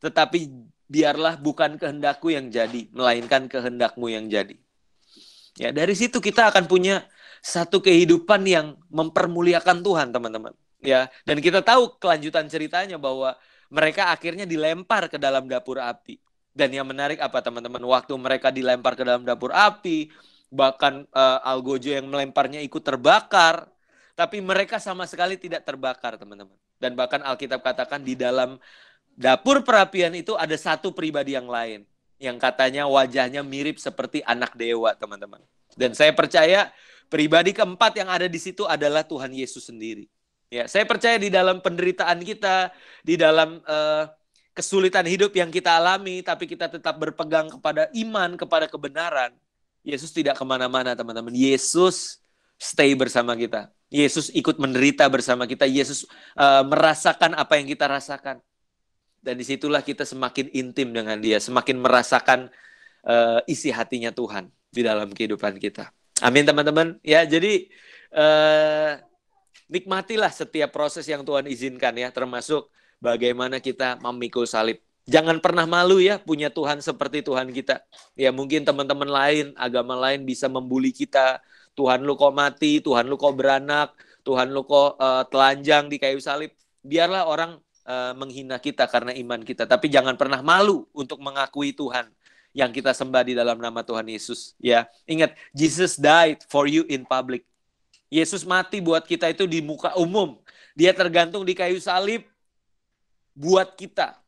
Tetapi biarlah bukan kehendakku yang jadi, melainkan kehendakmu yang jadi. Ya, dari situ kita akan punya satu kehidupan yang mempermuliakan Tuhan, teman-teman. Ya, dan kita tahu kelanjutan ceritanya bahwa mereka akhirnya dilempar ke dalam dapur api. Dan yang menarik apa, teman-teman? Waktu mereka dilempar ke dalam dapur api, bahkan algojo yang melemparnya ikut terbakar, tapi mereka sama sekali tidak terbakar, teman-teman. Dan bahkan Alkitab katakan di dalam dapur perapian itu ada satu pribadi yang lain, yang katanya wajahnya mirip seperti anak dewa, teman-teman. Dan saya percaya pribadi keempat yang ada di situ adalah Tuhan Yesus sendiri. Ya, saya percaya di dalam penderitaan kita, di dalam kesulitan hidup yang kita alami, tapi kita tetap berpegang kepada iman, kepada kebenaran. Yesus tidak kemana-mana, teman-teman. Yesus stay bersama kita. Yesus ikut menderita bersama kita. Yesus merasakan apa yang kita rasakan. Dan disitulah kita semakin intim dengan Dia, semakin merasakan isi hatinya Tuhan di dalam kehidupan kita. Amin, teman-teman. Ya, jadi nikmatilah setiap proses yang Tuhan izinkan ya, termasuk bagaimana kita memikul salib. Jangan pernah malu ya punya Tuhan seperti Tuhan kita. Ya, mungkin teman-teman lain, agama lain bisa membuli kita. Tuhan lu kok mati, Tuhan lu kok beranak, Tuhan lu kok telanjang di kayu salib. Biarlah orang menghina kita karena iman kita. Tapi jangan pernah malu untuk mengakui Tuhan yang kita sembah di dalam nama Tuhan Yesus. Ya, ingat, Jesus died for you in public. Yesus mati buat kita itu di muka umum. Dia tergantung di kayu salib buat kita.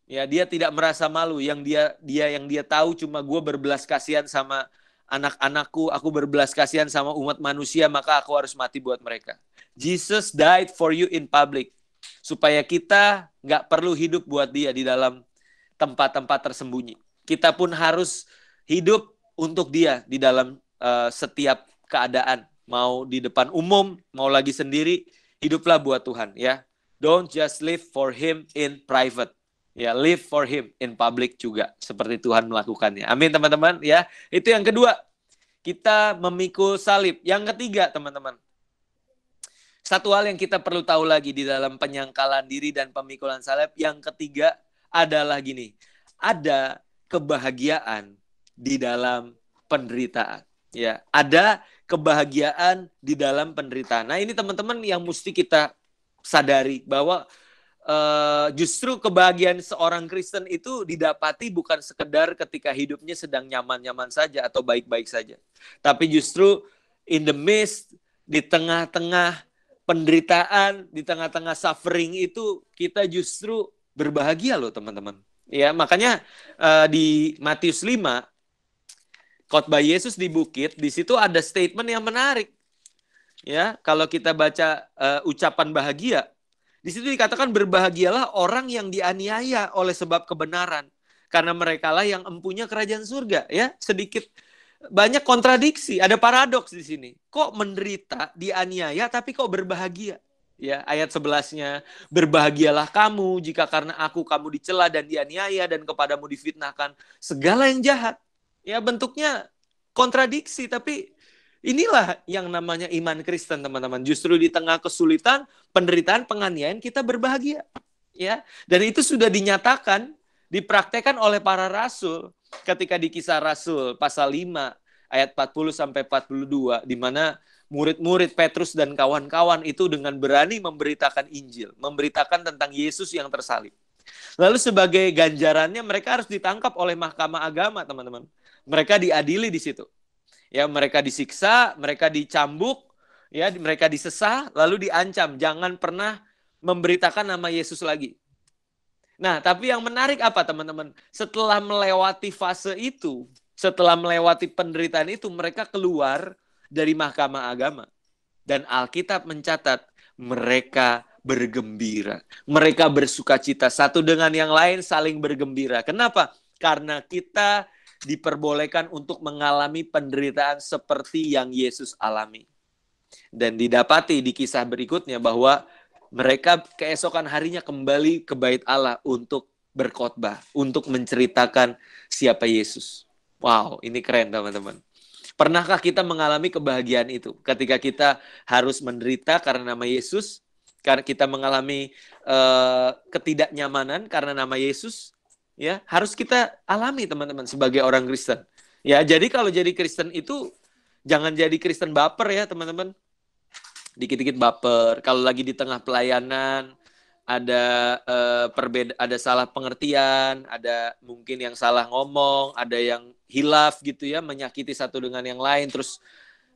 Ya, dia tidak merasa malu. Yang dia tahu cuma gue berbelas kasihan sama anak-anakku, aku berbelas kasihan sama umat manusia, maka aku harus mati buat mereka. Jesus died for you in public, supaya kita nggak perlu hidup buat dia di dalam tempat-tempat tersembunyi. Kita pun harus hidup untuk dia di dalam setiap keadaan. Mau di depan umum, mau lagi sendiri, hiduplah buat Tuhan, ya. Don't just live for him in private. Ya, live for him in public juga, seperti Tuhan melakukannya. Amin, teman-teman, ya. Itu yang kedua. Kita memikul salib. Yang ketiga, teman-teman. Satu hal yang kita perlu tahu lagi di dalam penyangkalan diri dan pemikulan salib, yang ketiga adalah gini. Ada kebahagiaan di dalam penderitaan. Ya, ada kebahagiaan di dalam penderitaan. Nah, ini teman-teman yang mesti kita sadari bahwa justru kebahagiaan seorang Kristen itu didapati bukan sekedar ketika hidupnya sedang nyaman-nyaman saja atau baik-baik saja. Tapi justru in the midst, di tengah-tengah penderitaan, di tengah-tengah suffering itu kita justru berbahagia loh, teman-teman. Ya, makanya di Matius 5, khotbah Yesus di bukit, di situ ada statement yang menarik. Ya, kalau kita baca ucapan bahagia, di situ dikatakan berbahagialah orang yang dianiaya oleh sebab kebenaran, karena merekalah yang empunya kerajaan surga. Ya, sedikit banyak kontradiksi, ada paradoks di sini. Kok menderita, dianiaya, tapi kok berbahagia? Ya, ayat 11-nya, berbahagialah kamu jika karena aku kamu dicela dan dianiaya dan kepadamu difitnahkan segala yang jahat. Ya, bentuknya kontradiksi, tapi inilah yang namanya iman Kristen, teman-teman. Justru di tengah kesulitan, penderitaan, penganiayaan, kita berbahagia. Ya, dan itu sudah dinyatakan, dipraktekkan oleh para rasul ketika di Kisah Rasul pasal 5 ayat 40 sampai 42, di mana murid-murid Petrus dan kawan-kawan itu dengan berani memberitakan Injil, memberitakan tentang Yesus yang tersalib. Lalu sebagai ganjarannya mereka harus ditangkap oleh mahkamah agama, teman-teman. Mereka diadili di situ. Ya, mereka disiksa, mereka dicambuk, ya, mereka disesah, lalu diancam jangan pernah memberitakan nama Yesus lagi. Nah, tapi yang menarik apa, teman-teman? Setelah melewati fase itu, setelah melewati penderitaan itu, mereka keluar dari mahkamah agama. Dan Alkitab mencatat mereka bergembira. Mereka bersukacita. Satu dengan yang lain saling bergembira. Kenapa? Karena kita diperbolehkan untuk mengalami penderitaan seperti yang Yesus alami. Dan didapati di kisah berikutnya bahwa mereka keesokan harinya kembali ke bait Allah untuk berkhotbah, untuk menceritakan siapa Yesus. Wow, ini keren, teman-teman. Pernahkah kita mengalami kebahagiaan itu ketika kita harus menderita karena nama Yesus, karena kita mengalami ketidaknyamanan karena nama Yesus? Ya, harus kita alami, teman-teman, sebagai orang Kristen. Ya, jadi kalau jadi Kristen itu jangan jadi Kristen baper ya, teman-teman. Dikit-dikit baper. Kalau lagi di tengah pelayanan ada ada salah pengertian, ada mungkin yang salah ngomong, ada yang hilaf gitu ya, menyakiti satu dengan yang lain, terus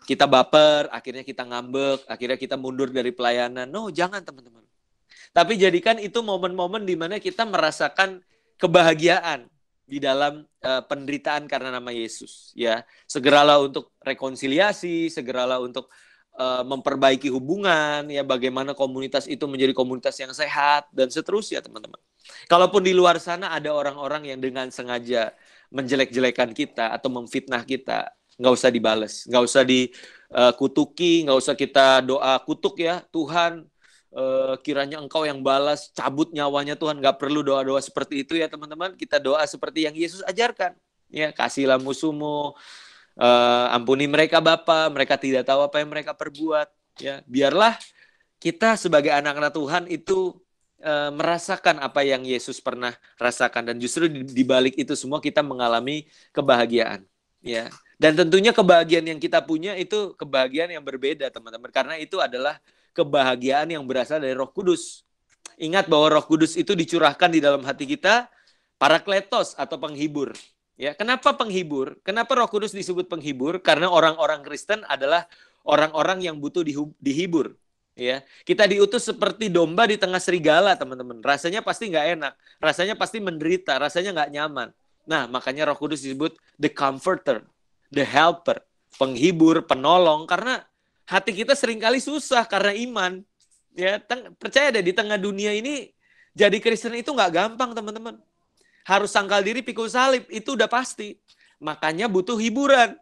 kita baper, akhirnya kita ngambek, akhirnya kita mundur dari pelayanan. No, jangan, teman-teman. Tapi jadikan itu momen-momen di mana kita merasakan kebahagiaan di dalam penderitaan karena nama Yesus, ya. Segeralah untuk rekonsiliasi, segeralah untuk memperbaiki hubungan, ya, bagaimana komunitas itu menjadi komunitas yang sehat dan seterusnya, teman-teman. Kalaupun di luar sana ada orang-orang yang dengan sengaja menjelek-jelekan kita atau memfitnah kita, nggak usah dibales, nggak usah dikutuki, nggak usah kita doa kutuk ya, Tuhan kiranya engkau yang balas, cabut nyawanya Tuhan. Gak perlu doa-doa seperti itu ya, teman-teman. Kita doa seperti yang Yesus ajarkan. Ya, kasihlah musuhmu, ampuni mereka Bapa, mereka tidak tahu apa yang mereka perbuat. Ya, biarlah kita sebagai anak-anak Tuhan itu merasakan apa yang Yesus pernah rasakan, dan justru di balik itu semua kita mengalami kebahagiaan. Ya, dan tentunya kebahagiaan yang kita punya itu kebahagiaan yang berbeda, teman-teman, karena itu adalah kebahagiaan yang berasal dari Roh Kudus. Ingat bahwa Roh Kudus itu dicurahkan di dalam hati kita, Parakletos atau penghibur. Ya, kenapa penghibur? Kenapa Roh Kudus disebut penghibur? Karena orang-orang Kristen adalah orang-orang yang butuh dihibur. Ya, kita diutus seperti domba di tengah serigala, teman-teman. Rasanya pasti nggak enak, rasanya pasti menderita, rasanya nggak nyaman. Nah, makanya Roh Kudus disebut the Comforter. the helper, penghibur, penolong, karena hati kita seringkali susah karena iman. Ya, percaya deh, di tengah dunia ini jadi Kristen itu nggak gampang, teman-teman. Harus sangkal diri, pikul salib, itu udah pasti. Makanya butuh hiburan.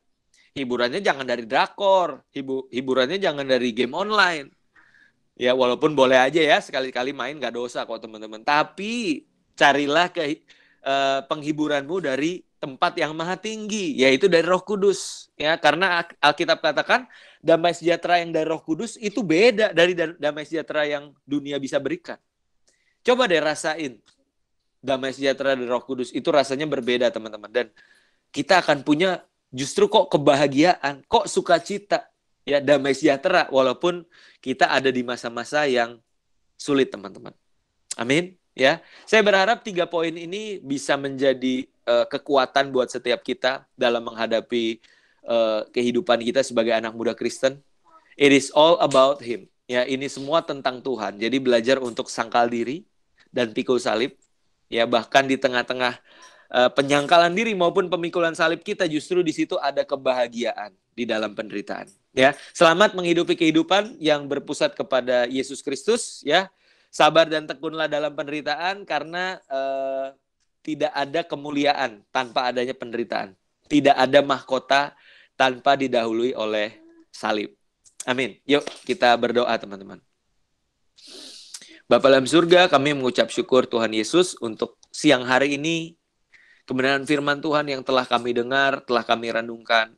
Hiburannya jangan dari drakor, hiburannya jangan dari game online. Ya, walaupun boleh aja ya, sekali-kali main nggak dosa kok, teman-teman. Tapi carilah penghiburanmu dari tempat yang maha tinggi, yaitu dari Roh Kudus. Ya, karena Alkitab katakan damai sejahtera yang dari Roh Kudus itu beda dari damai sejahtera yang dunia bisa berikan. Coba deh rasain damai sejahtera dari Roh Kudus, itu rasanya berbeda, teman-teman. Dan kita akan punya justru kok kebahagiaan, kok sukacita, ya, damai sejahtera, walaupun kita ada di masa-masa yang sulit, teman-teman. Amin. Ya, saya berharap 3 poin ini bisa menjadi kekuatan buat setiap kita dalam menghadapi kehidupan kita sebagai anak muda Kristen. It is all about Him. Ya, ini semua tentang Tuhan. Jadi belajar untuk sangkal diri dan pikul salib. Ya, bahkan di tengah-tengah penyangkalan diri maupun pemikulan salib kita, justru di situ ada kebahagiaan di dalam penderitaan. Ya, selamat menghidupi kehidupan yang berpusat kepada Yesus Kristus. Ya, sabar dan tekunlah dalam penderitaan, karena tidak ada kemuliaan tanpa adanya penderitaan. Tidak ada mahkota tanpa didahului oleh salib. Amin. Yuk kita berdoa, teman-teman. Bapa dalam surga, kami mengucap syukur Tuhan Yesus untuk siang hari ini, kebenaran firman Tuhan yang telah kami dengar, telah kami renungkan.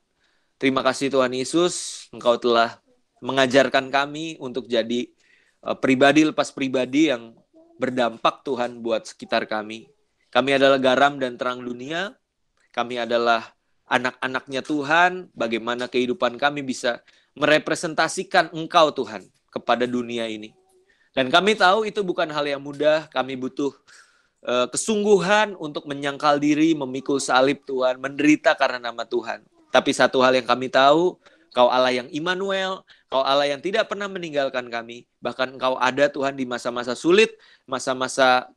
Terima kasih Tuhan Yesus, Engkau telah mengajarkan kami untuk jadi pribadi lepas pribadi yang berdampak Tuhan buat sekitar kami. Kami adalah garam dan terang dunia. Kami adalah anak-anaknya Tuhan. Bagaimana kehidupan kami bisa merepresentasikan Engkau Tuhan kepada dunia ini. Dan kami tahu itu bukan hal yang mudah. Kami butuh kesungguhan untuk menyangkal diri, memikul salib Tuhan, menderita karena nama Tuhan. Tapi satu hal yang kami tahu, Kau Allah yang Immanuel, Kau Allah yang tidak pernah meninggalkan kami. Bahkan Kau ada Tuhan di masa-masa sulit, masa-masa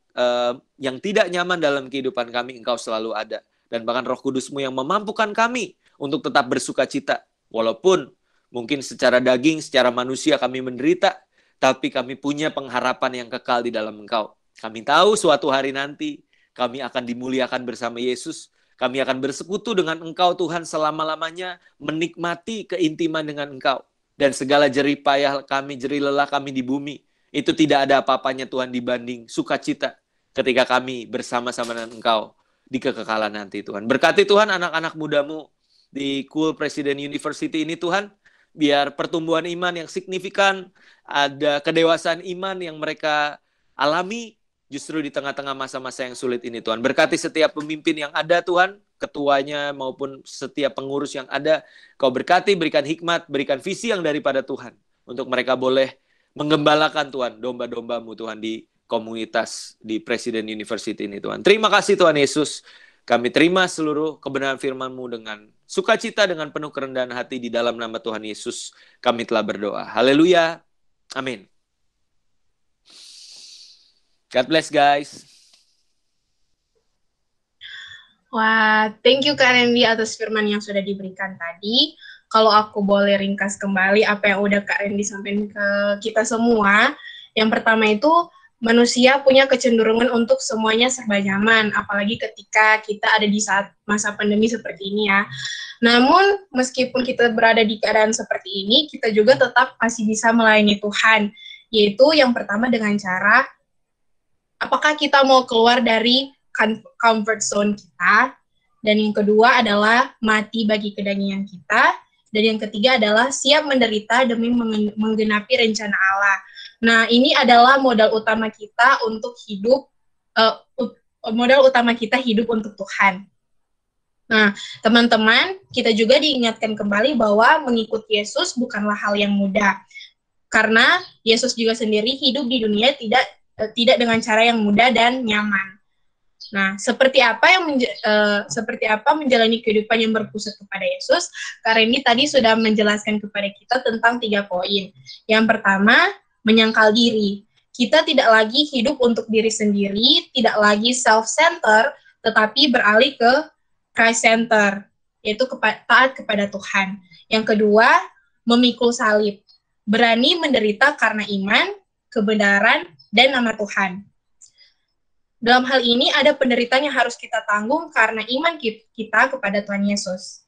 yang tidak nyaman dalam kehidupan kami, Engkau selalu ada. Dan bahkan Roh Kudus-Mu yang memampukan kami untuk tetap bersuka cita. Walaupun mungkin secara daging, secara manusia kami menderita, tapi kami punya pengharapan yang kekal di dalam Engkau. Kami tahu suatu hari nanti kami akan dimuliakan bersama Yesus. Kami akan bersekutu dengan Engkau Tuhan selama-lamanya, menikmati keintiman dengan Engkau. Dan segala jerih payah kami, jerih lelah kami di bumi, itu tidak ada apa-apanya Tuhan dibanding sukacita ketika kami bersama-sama dengan Engkau di kekekalan nanti Tuhan. Berkati Tuhan anak-anak mudamu di Cool President University ini Tuhan, biar pertumbuhan iman yang signifikan, ada kedewasaan iman yang mereka alami justru di tengah-tengah masa-masa yang sulit ini Tuhan. Berkati setiap pemimpin yang ada Tuhan, ketuanya maupun setiap pengurus yang ada. Kau berkati, berikan hikmat, berikan visi yang daripada Tuhan. Untuk mereka boleh menggembalakan Tuhan, domba-dombamu Tuhan di komunitas di Presiden University ini Tuhan. Terima kasih Tuhan Yesus. Kami terima seluruh kebenaran firman-Mu dengan sukacita, dengan penuh kerendahan hati di dalam nama Tuhan Yesus. Kami telah berdoa. Haleluya. Amin. God bless guys. Wah, thank you Kak Randy atas firman yang sudah diberikan tadi. Kalau aku boleh ringkas kembali apa yang udah Kak Randy sampaikan ke kita semua. Yang pertama itu, manusia punya kecenderungan untuk semuanya serba nyaman, apalagi ketika kita ada di saat masa pandemi seperti ini ya. Namun, meskipun kita berada di keadaan seperti ini, kita juga tetap masih bisa melayani Tuhan. Yaitu yang pertama dengan cara, apakah kita mau keluar dari comfort zone kita, dan yang kedua adalah mati bagi kedagingan kita, dan yang ketiga adalah siap menderita demi menggenapi rencana Allah. Nah, ini adalah modal utama kita untuk hidup, modal utama kita hidup untuk Tuhan. Nah, teman-teman, kita juga diingatkan kembali bahwa mengikuti Yesus bukanlah hal yang mudah, karena Yesus juga sendiri hidup di dunia tidak dengan cara yang mudah dan nyaman. Nah, seperti apa menjalani kehidupan yang berpusat kepada Yesus? Kak Randy tadi sudah menjelaskan kepada kita tentang 3 poin. Yang pertama, menyangkal diri. Kita tidak lagi hidup untuk diri sendiri, tidak lagi self-center, tetapi beralih ke Christ-center. yaitu taat kepada Tuhan. Yang kedua, memikul salib, berani menderita karena iman, kebenaran, dan nama Tuhan. Dalam hal ini ada penderitaan yang harus kita tanggung karena iman kita kepada Tuhan Yesus.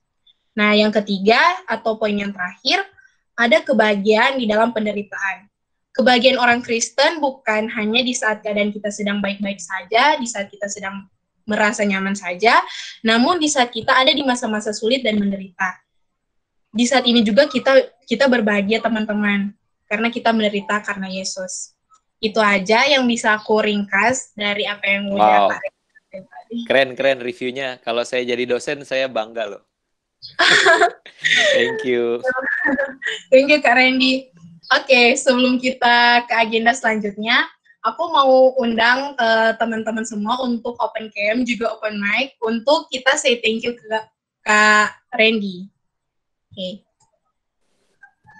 Nah, yang ketiga atau poin yang terakhir, ada kebahagiaan di dalam penderitaan. Kebahagiaan orang Kristen bukan hanya di saat keadaan kita sedang baik-baik saja, di saat kita sedang merasa nyaman saja, namun di saat kita ada di masa-masa sulit dan menderita. Di saat ini juga kita berbahagia, teman-teman, karena kita menderita karena Yesus. Itu aja yang bisa aku ringkas dari apa yang udah Pak Randy tadi. Keren reviewnya. Kalau saya jadi dosen, saya bangga loh. Thank you. Thank you, Kak Randy. Oke, sebelum kita ke agenda selanjutnya, aku mau undang teman-teman semua untuk open cam, juga open mic, untuk kita say thank you ke Kak Randy.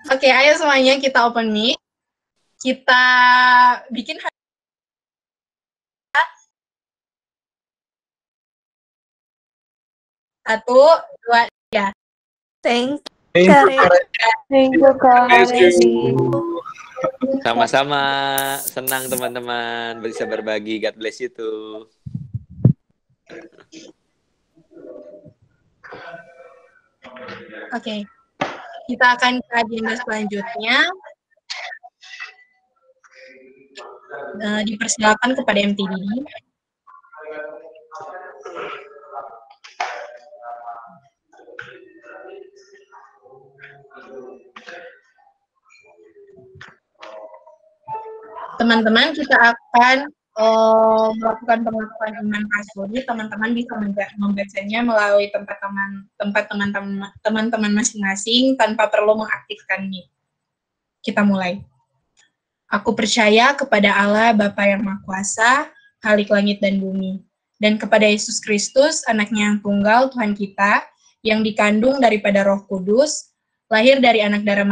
Oke, ayo semuanya kita open mic. Kita bikin 1, 2, 3. Thank you, Kak Randy. Sama-sama. Senang teman-teman bisa berbagi. God bless you too. Oke. Kita akan ke agenda selanjutnya. Dipersilakan kepada MTD. Teman-teman, kita akan melakukan pengakuan iman pastori. Teman-teman bisa membacanya melalui tempat teman-teman masing-masing tanpa perlu mengaktifkan mic. Kita mulai. Aku percaya kepada Allah Bapa yang Maha Kuasa, Khalik langit dan bumi, dan kepada Yesus Kristus, anaknya yang tunggal Tuhan kita, yang dikandung daripada Roh Kudus, lahir dari anak darah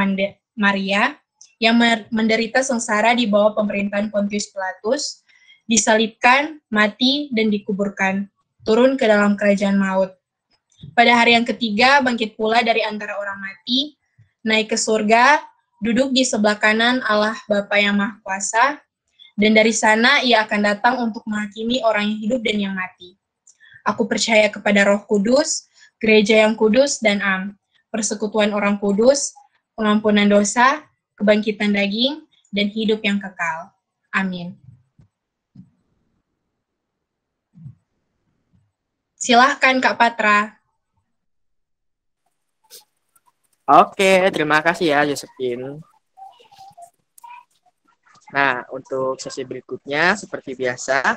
Maria, yang menderita sengsara di bawah pemerintahan Pontius Pilatus, disalibkan, mati, dan dikuburkan, turun ke dalam kerajaan maut. Pada hari yang ketiga, bangkit pula dari antara orang mati, naik ke surga, duduk di sebelah kanan Allah Bapa yang Maha Kuasa, dan dari sana ia akan datang untuk menghakimi orang yang hidup dan yang mati. Aku percaya kepada Roh Kudus, gereja yang kudus dan persekutuan orang kudus, pengampunan dosa, kebangkitan daging, dan hidup yang kekal. Amin. Silahkan Kak Patra. Oke, terima kasih ya Josephine. Nah, untuk sesi berikutnya seperti biasa,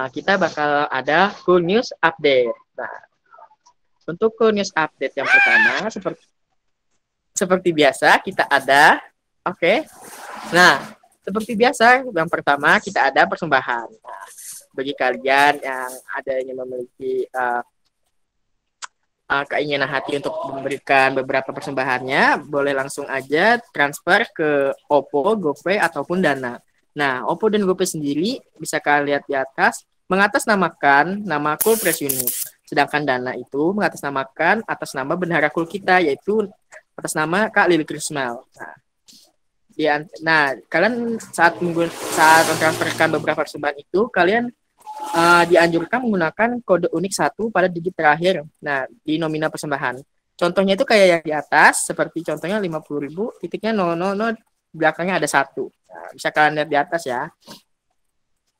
kita bakal ada Cool News Update. Nah, untuk Cool News Update yang pertama, seperti biasa kita ada, oke. Nah, seperti biasa yang pertama kita ada persembahan. Nah, bagi kalian yang memiliki keinginan hati untuk memberikan beberapa persembahannya, boleh langsung aja transfer ke OPPO, GoPay, ataupun Dana. Nah, OPPO dan GoPay sendiri bisa kalian lihat di atas, mengatasnamakan nama Cool Press Unit. Sedangkan Dana itu mengatasnamakan atas nama bendahara Cool kita, yaitu atas nama Kak Lili Krismal. Nah, kalian saat mentransferkan beberapa persembahan itu, kalian dianjurkan menggunakan kode unik 1 pada digit terakhir. Nah, di nominal persembahan. Contohnya itu kayak yang di atas, seperti contohnya 50.000, titiknya 000, belakangnya ada 1. Nah, bisa kalian lihat di atas ya.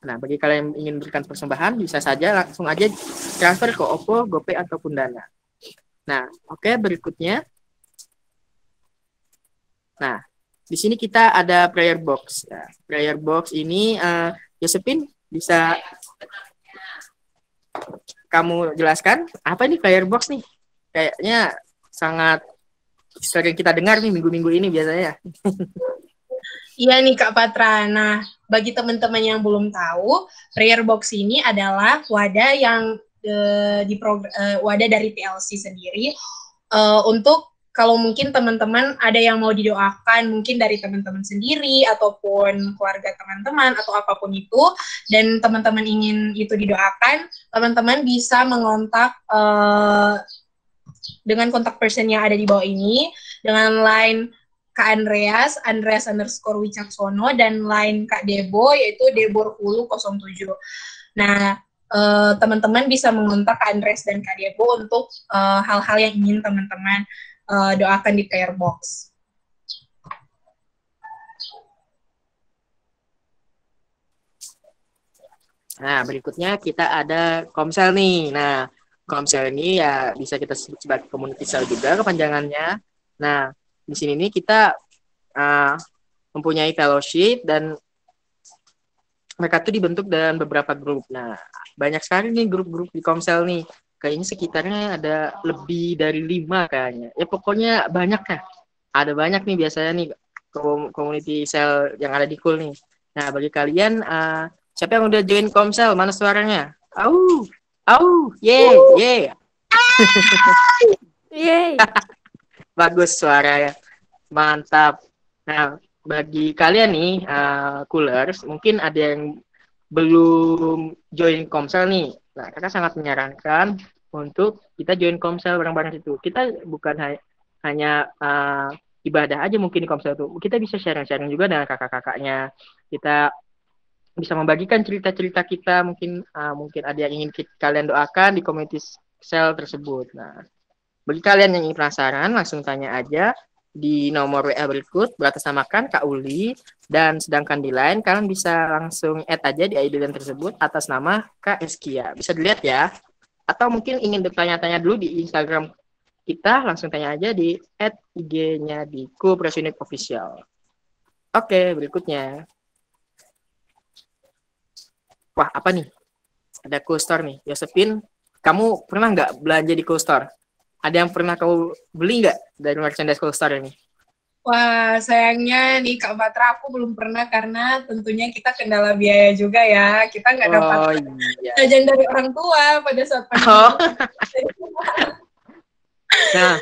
Nah, bagi kalian yang ingin berikan persembahan, bisa saja langsung aja transfer ke OPPO, GoPay, ataupun Dana. Nah, oke, berikutnya. Nah, di sini kita ada prayer box. Nah, prayer box ini, Josephine, bisa kamu jelaskan apa nih prayer box nih? Kayaknya sangat sering kita dengar nih minggu-minggu ini biasanya. Iya nih Kak Patra. Nah, bagi teman-teman yang belum tahu, prayer box ini adalah wadah yang wadah dari TLC sendiri untuk kalau mungkin teman-teman ada yang mau didoakan, mungkin dari teman-teman sendiri, ataupun keluarga teman-teman, atau apapun itu, dan teman-teman ingin itu didoakan, teman-teman bisa mengontak dengan kontak person yang ada di bawah ini, dengan line Kak Andreas, Andreas_Wicaksono, dan line Kak Debo, yaitu Deborhulu07. Nah, teman-teman bisa mengontak Kak Andreas dan Kak Debo untuk hal-hal yang ingin teman-teman doakan di prayer box. Nah, berikutnya kita ada Komsel nih. Nah, Komsel ini ya bisa kita sebut sebagai community cell juga kepanjangannya. Nah, di sini nih kita mempunyai fellowship dan mereka tuh dibentuk dalam beberapa grup. Nah, banyak sekali nih grup-grup di Komsel nih. Kayaknya sekitarnya ada lebih dari 5 kayaknya. Ya pokoknya banyak ya. Ada banyak nih biasanya nih community cell yang ada di Kul nih. Nah, bagi kalian siapa yang udah join Komsel? Mana suaranya? Au, ye. Yeay. Bagus suaranya. Mantap. Nah, bagi kalian nih, Coolers, mungkin ada yang belum join Komsel nih. Nah, kakak sangat menyarankan untuk kita join Komsel bareng-bareng itu. Kita bukan hanya ibadah aja mungkin di Komsel itu. Kita bisa sharing-sharing juga dengan kakak-kakaknya. Kita bisa membagikan cerita-cerita kita. Mungkin ada yang ingin kalian doakan di community cell tersebut. Nah, bagi kalian yang ingin penasaran, langsung tanya aja di nomor WA berikut beratasnamakan Kak Uli, dan sedangkan di line kalian bisa langsung add aja di ID line tersebut atas nama Kak Eskia. Bisa dilihat ya. Atau mungkin ingin bertanya-tanya dulu di Instagram kita, langsung tanya aja di @IG-nya di Cool_Unit Official. Oke, berikutnya. Wah, apa nih? Ada Cool Store nih. Josephine, kamu pernah nggak belanja di Cool Store? Ada yang pernah kau beli nggak dari merchandise Cool Store ini? Wah, sayangnya nih Kak Batra, aku belum pernah karena tentunya kita kendala biaya juga ya. Kita nggak dapat jajan dari orang tua pada saat pandemi. Nah,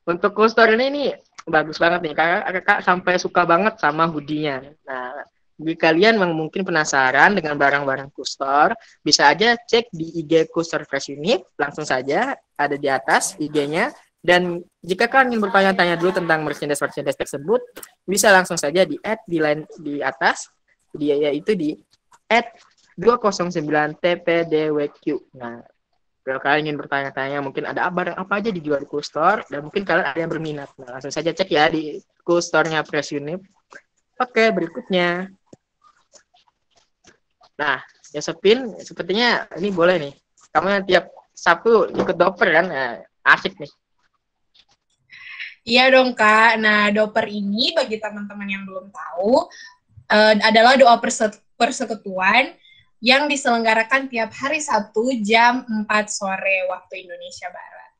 untuk Cool Store ini bagus banget nih. Kakak sampai suka banget sama hoodie-nya. Nah, bagi kalian yang mungkin penasaran dengan barang-barang Cool Store, bisa aja cek di IG Cool Store Fresh Unit, langsung saja ada di atas IG-nya. Dan jika kalian ingin bertanya-tanya dulu tentang merchandise tersebut, bisa langsung saja di add di line di atas, yaitu di @209TPDWQ. Nah, kalau kalian ingin bertanya-tanya mungkin ada barang apa aja dijual di Cool Store, dan mungkin kalian ada yang berminat. Nah, langsung saja cek ya di Cool Store-nya Fresh Unit. Oke, berikutnya. Nah, Josephine, sepertinya ini boleh nih. Kamu yang tiap Sabtu ikut doper kan? Nah, asik nih. Iya dong, Kak. Nah, doper ini bagi teman-teman yang belum tahu, adalah doa persekutuan yang diselenggarakan tiap hari Sabtu jam 4 sore waktu Indonesia Barat.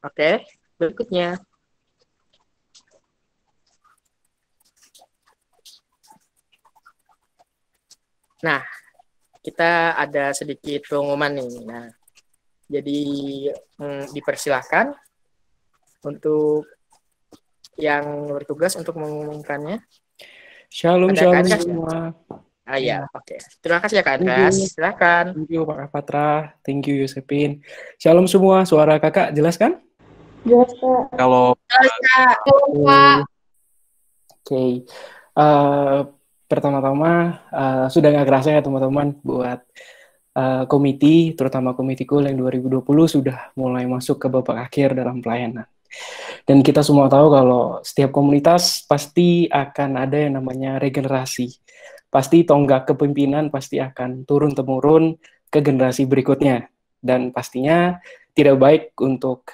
Oke, berikutnya. Nah, kita ada sedikit pengumuman nih. Nah, jadi dipersilahkan untuk yang bertugas untuk mengumumkannya. Shalom Ada semua. Ya, oke. Terima kasih ya Kak Andreas. Silakan. Thank you Pak Patra. Thank you Josephine. Shalom semua. Suara kakak jelas kan? Jelas, Kak. Kalau Oke. Pertama-tama sudah nggak kerasa ya teman-teman buat komite, terutama komite Cool yang 2020 sudah mulai masuk ke babak akhir dalam pelayanan. Dan kita semua tahu kalau setiap komunitas pasti akan ada yang namanya regenerasi. Pasti tonggak kepemimpinan pasti akan turun-temurun ke generasi berikutnya. Dan pastinya tidak baik untuk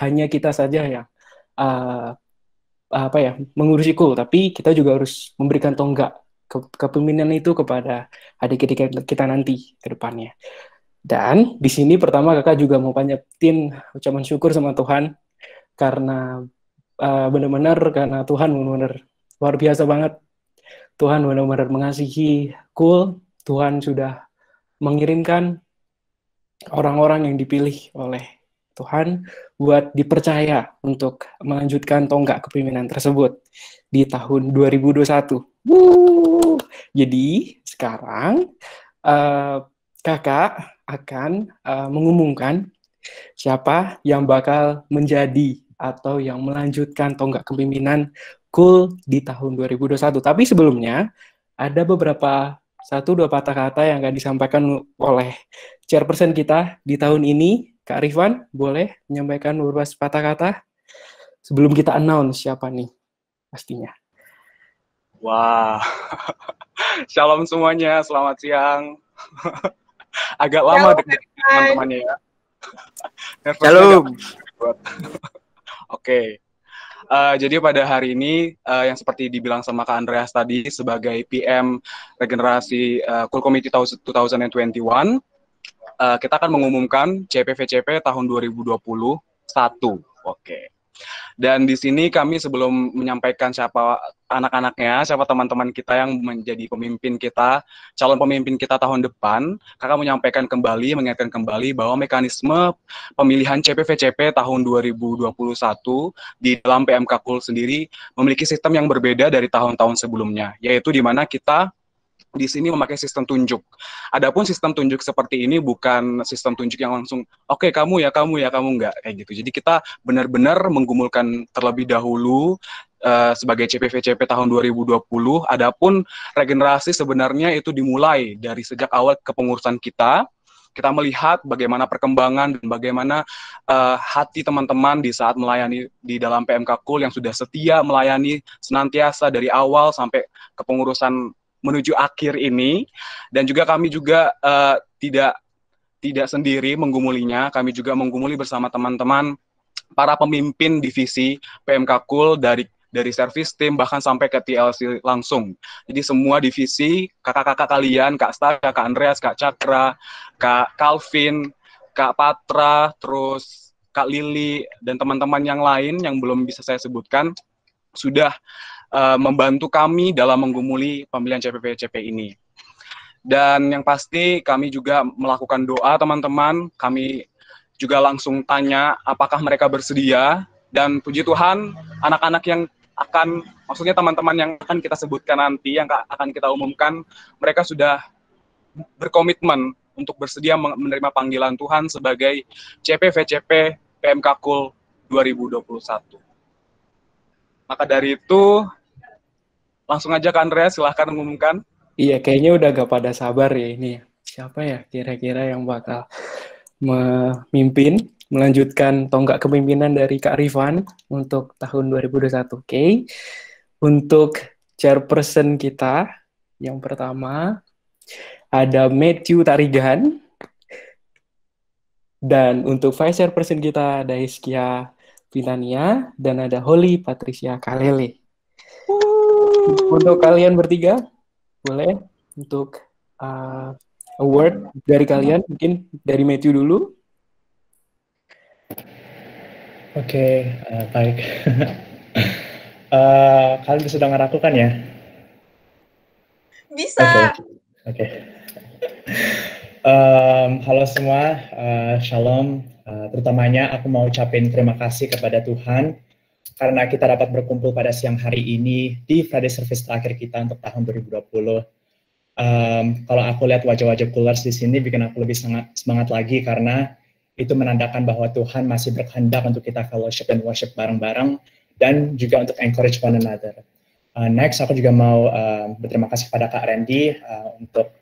hanya kita saja yang mengurusi Cool, tapi kita juga harus memberikan tonggak kepemimpinan itu kepada adik-adik kita nanti ke depannya. Dan di sini pertama kakak juga mau panjatin ucapan syukur sama Tuhan karena benar-benar karena Tuhan benar-benar luar biasa banget. Tuhan benar-benar mengasihi Cool. Tuhan sudah mengirimkan orang-orang yang dipilih oleh Tuhan buat dipercaya untuk melanjutkan tonggak kepemimpinan tersebut di tahun 2021. Wuh. Jadi sekarang kakak akan mengumumkan siapa yang bakal menjadi atau yang melanjutkan tonggak kepemimpinan Cool di tahun 2021. Tapi sebelumnya ada beberapa 1-2 patah kata yang akan disampaikan oleh chairperson kita di tahun ini. Kak Rifan, boleh menyampaikan beberapa patah kata sebelum kita announce siapa nih pastinya. Wah, shalom semuanya, selamat siang. Agak lama deg-degan teman-temannya ya. Shalom. Oke. Jadi pada hari ini yang seperti dibilang sama Kak Andreas tadi sebagai PM Regenerasi Cool Committee 2021, kita akan mengumumkan CPVCP tahun 2021. Oke. Dan di sini kami sebelum menyampaikan siapa anak-anaknya, siapa teman-teman kita yang menjadi pemimpin kita, calon pemimpin kita tahun depan, kakak menyampaikan kembali, mengingatkan kembali bahwa mekanisme pemilihan CPVCP tahun 2021 di dalam PMK Cool sendiri memiliki sistem yang berbeda dari tahun-tahun sebelumnya, yaitu di mana kita di sini memakai sistem tunjuk. Adapun sistem tunjuk seperti ini bukan sistem tunjuk yang langsung, oke, kamu enggak kayak gitu. Jadi kita benar-benar menggumulkan terlebih dahulu sebagai CPVCP tahun 2020. Adapun regenerasi sebenarnya itu dimulai dari sejak awal kepengurusan kita. Kita melihat bagaimana perkembangan dan bagaimana hati teman-teman di saat melayani di dalam PMK Cool yang sudah setia melayani senantiasa dari awal sampai kepengurusan menuju akhir ini. Dan juga kami juga tidak sendiri menggumulinya, kami juga menggumuli bersama teman-teman para pemimpin divisi PMK Cool dari service team bahkan sampai ke TLC langsung. Jadi semua divisi, kakak-kakak kalian, Kak Stasya, Kak Andreas, Kak Cakra, Kak Calvin, Kak Patra, terus Kak Lili, dan teman-teman yang lain yang belum bisa saya sebutkan, sudah membantu kami dalam menggumuli pemilihan CPVCP ini. Dan yang pasti kami juga melakukan doa teman-teman, kami juga langsung tanya apakah mereka bersedia, dan puji Tuhan anak-anak yang akan, maksudnya teman-teman yang akan kita sebutkan nanti, yang akan kita umumkan, mereka sudah berkomitmen untuk bersedia menerima panggilan Tuhan sebagai CPVCP PMK Cool 2021. Maka dari itu, langsung aja Kak Andreas, silahkan mengumumkan. Iya, kayaknya udah gak pada sabar ya ini. Siapa ya kira-kira yang bakal memimpin, melanjutkan tonggak kepemimpinan dari Kak Rifan untuk tahun 2021. Oke. Untuk chairperson kita, yang pertama ada Matthew Tarigan. Dan untuk vice chairperson kita ada Hiskia Pinania dan ada Holly Patricia Kalele. Untuk kalian bertiga, boleh untuk award dari kalian, mungkin dari Matthew dulu. Oke, baik. Kalian bisa dengar aku kan ya? Bisa. Oke. Halo semua, shalom. Terutamanya aku mau ucapin terima kasih kepada Tuhan karena kita dapat berkumpul pada siang hari ini di Friday Service terakhir kita untuk tahun 2020. Kalau aku lihat wajah-wajah coolers di sini bikin aku lebih semangat lagi karena itu menandakan bahwa Tuhan masih berkehendak untuk kita fellowship dan worship bareng-bareng dan juga untuk encourage one another. Next, aku juga mau berterima kasih kepada Kak Randy untuk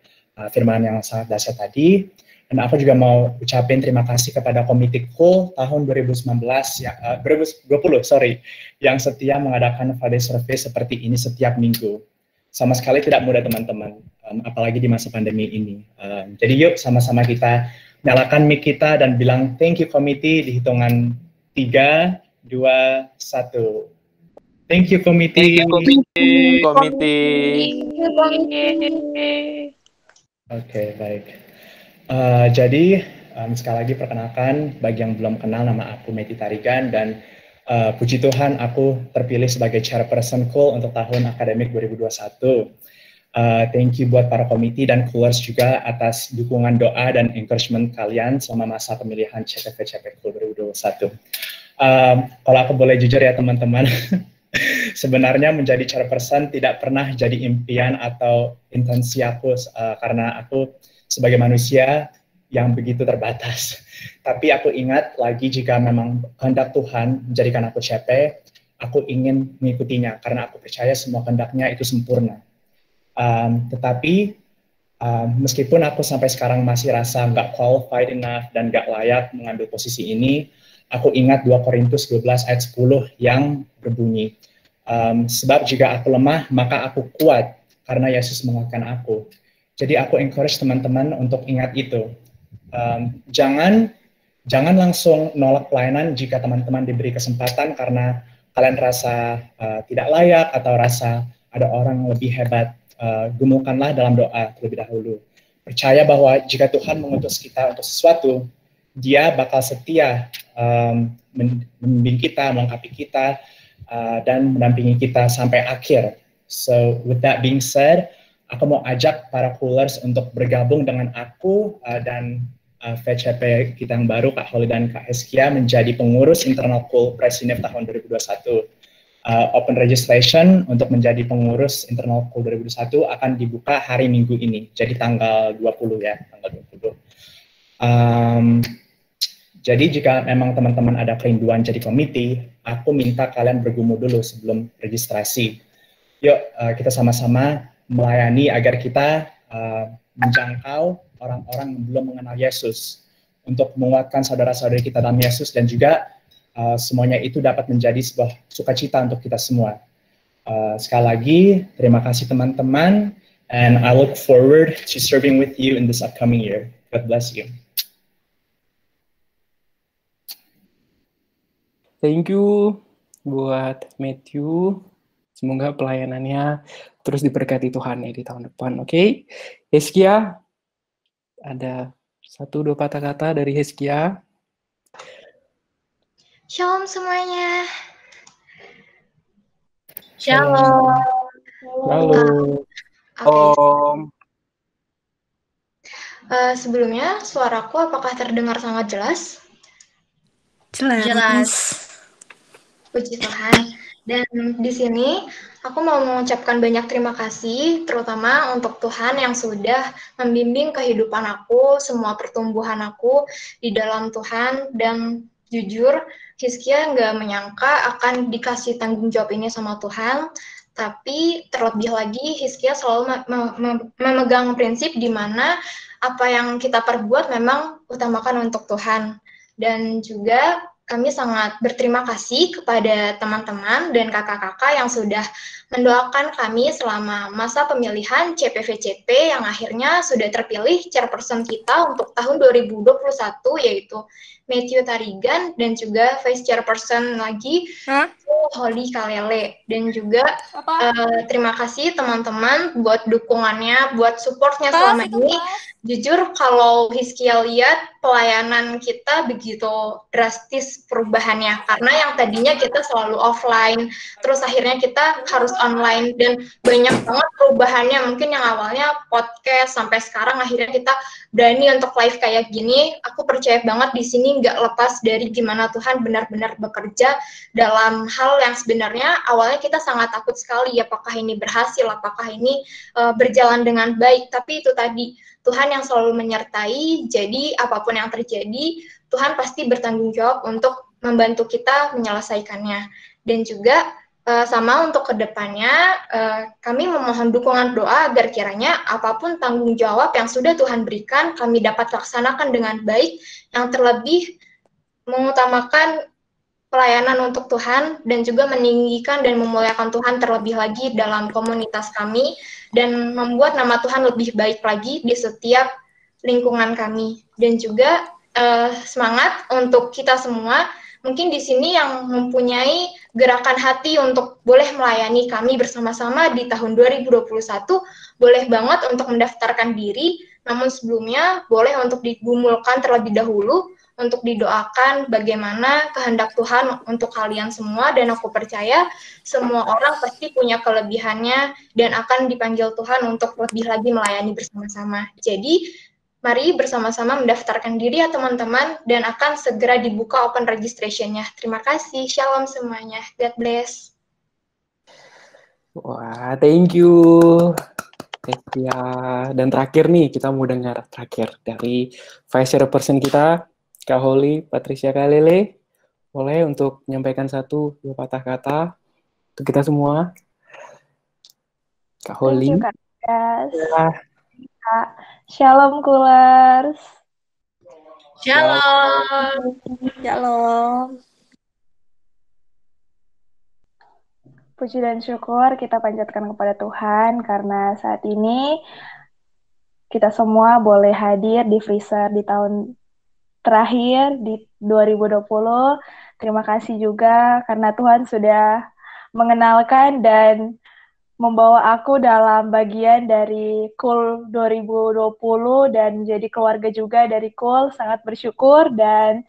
firman yang sangat dahsyat tadi. Dan aku juga mau ucapin terima kasih kepada Komite Cool tahun 2020 yang setia mengadakan Friday Service seperti ini setiap minggu. Sama sekali tidak mudah teman-teman, apalagi di masa pandemi ini. Jadi yuk sama-sama kita nyalakan mic kita dan bilang thank you Komite di hitungan 3, 2, 1. Thank you Komite. Oke, baik. Jadi sekali lagi perkenalkan bagi yang belum kenal, nama aku Matthew Tarigan dan puji Tuhan aku terpilih sebagai chairperson Cool untuk tahun akademik 2021. Thank you buat para komite dan Coolers juga atas dukungan doa dan encouragement kalian selama masa pemilihan CPV Cool 2021. Kalau aku boleh jujur ya teman-teman, sebenarnya menjadi chairperson tidak pernah jadi impian atau intensi aku karena aku sebagai manusia yang begitu terbatas. Tapi aku ingat lagi jika memang kehendak Tuhan menjadikan aku CP, aku ingin mengikutinya karena aku percaya semua kehendaknya itu sempurna. Tetapi meskipun aku sampai sekarang masih rasa nggak qualified enough dan nggak layak mengambil posisi ini, aku ingat 2 Korintus 12 ayat 10 yang berbunyi, sebab jika aku lemah, maka aku kuat karena Yesus menguatkan aku. Jadi aku encourage teman-teman untuk ingat itu. Jangan langsung nolak pelayanan jika teman-teman diberi kesempatan karena kalian rasa tidak layak atau rasa ada orang yang lebih hebat. Gumulkanlah dalam doa terlebih dahulu. Percaya bahwa jika Tuhan mengutus kita untuk sesuatu, Dia bakal setia membimbing kita, melengkapi kita, dan mendampingi kita sampai akhir. So with that being said, aku mau ajak para Coolers untuk bergabung dengan aku dan VCP kita yang baru, Kak Holly dan Kak Heskia, menjadi pengurus internal Cool Presinif tahun 2021. Open registration untuk menjadi pengurus internal Cool 2021 akan dibuka hari Minggu ini, jadi tanggal 20 ya, tanggal 20. Jadi jika memang teman-teman ada kerinduan jadi komite, aku minta kalian bergumul dulu sebelum registrasi. Yuk kita sama-sama melayani agar kita menjangkau orang-orang yang belum mengenal Yesus, untuk menguatkan saudara-saudari kita dalam Yesus, dan juga semuanya itu dapat menjadi sebuah sukacita untuk kita semua. Sekali lagi, terima kasih teman-teman, and I look forward to serving with you in this upcoming year. God bless you. Thank you buat Matthew. Semoga pelayanannya terus diberkati Tuhan ya di tahun depan, oke? Heskia, ada 1-2 patah kata dari Heskia. Shalom semuanya. Shalom. Halo. Sebelumnya, suaraku apakah terdengar sangat jelas? Jelas. Puji Tuhan. Dan di sini aku mau mengucapkan banyak terima kasih, terutama untuk Tuhan yang sudah membimbing kehidupan aku, semua pertumbuhan aku di dalam Tuhan. Dan jujur, Hizkia nggak menyangka akan dikasih tanggung jawab ini sama Tuhan, tapi terlebih lagi Hizkia selalu memegang prinsip di mana apa yang kita perbuat memang utamakan untuk Tuhan. Dan juga kami sangat berterima kasih kepada teman-teman dan kakak-kakak yang sudah mendoakan kami selama masa pemilihan CPV-CP yang akhirnya sudah terpilih chairperson kita untuk tahun 2021, yaitu Matthew Tarigan, dan juga vice chairperson lagi Holly Kalele. Dan juga terima kasih teman-teman buat dukungannya, buat supportnya selama ini. Jujur kalau Hizkia lihat pelayanan kita begitu drastis perubahannya, karena yang tadinya kita selalu offline, terus akhirnya kita harus online, dan banyak banget perubahannya. Mungkin yang awalnya podcast sampai sekarang akhirnya kita berani untuk live kayak gini. Aku percaya banget di sini nggak lepas dari gimana Tuhan benar-benar bekerja dalam hal yang sebenarnya awalnya kita sangat takut sekali, apakah ini berhasil, apakah ini berjalan dengan baik. Tapi itu tadi, Tuhan yang selalu menyertai, jadi apapun yang terjadi, Tuhan pasti bertanggung jawab untuk membantu kita menyelesaikannya. Dan juga sama untuk kedepannya, kami memohon dukungan doa agar kiranya apapun tanggung jawab yang sudah Tuhan berikan, kami dapat laksanakan dengan baik, yang terlebih mengutamakan pelayanan untuk Tuhan, dan juga meninggikan dan memuliakan Tuhan terlebih lagi dalam komunitas kami, dan membuat nama Tuhan lebih baik lagi di setiap lingkungan kami. Dan juga semangat untuk kita semua, mungkin di sini yang mempunyai gerakan hati untuk boleh melayani kami bersama-sama di tahun 2021, boleh banget untuk mendaftarkan diri, namun sebelumnya boleh untuk digumulkan terlebih dahulu untuk didoakan bagaimana kehendak Tuhan untuk kalian semua, dan aku percaya semua orang pasti punya kelebihannya dan akan dipanggil Tuhan untuk lebih lagi melayani bersama-sama. Jadi, mari bersama-sama mendaftarkan diri ya teman-teman, dan akan segera dibuka open registration-nya. Terima kasih, shalom semuanya, God bless. Wah, thank you. Ya, dan terakhir nih, kita mau dengar terakhir dari Vice Chairperson kita, Kak Holly Patricia Kalele. Boleh untuk menyampaikan 1-2 patah kata untuk kita semua. Kak Holly. Thank you, Kak Gas. Ya. Shalom, Kulers. Shalom. Shalom. Puji dan syukur kita panjatkan kepada Tuhan karena saat ini kita semua boleh hadir di Freezer di tahun terakhir di 2020. Terima kasih juga karena Tuhan sudah mengenalkan dan membawa aku dalam bagian dari KUL 2020 dan jadi keluarga juga dari KUL. Sangat bersyukur, dan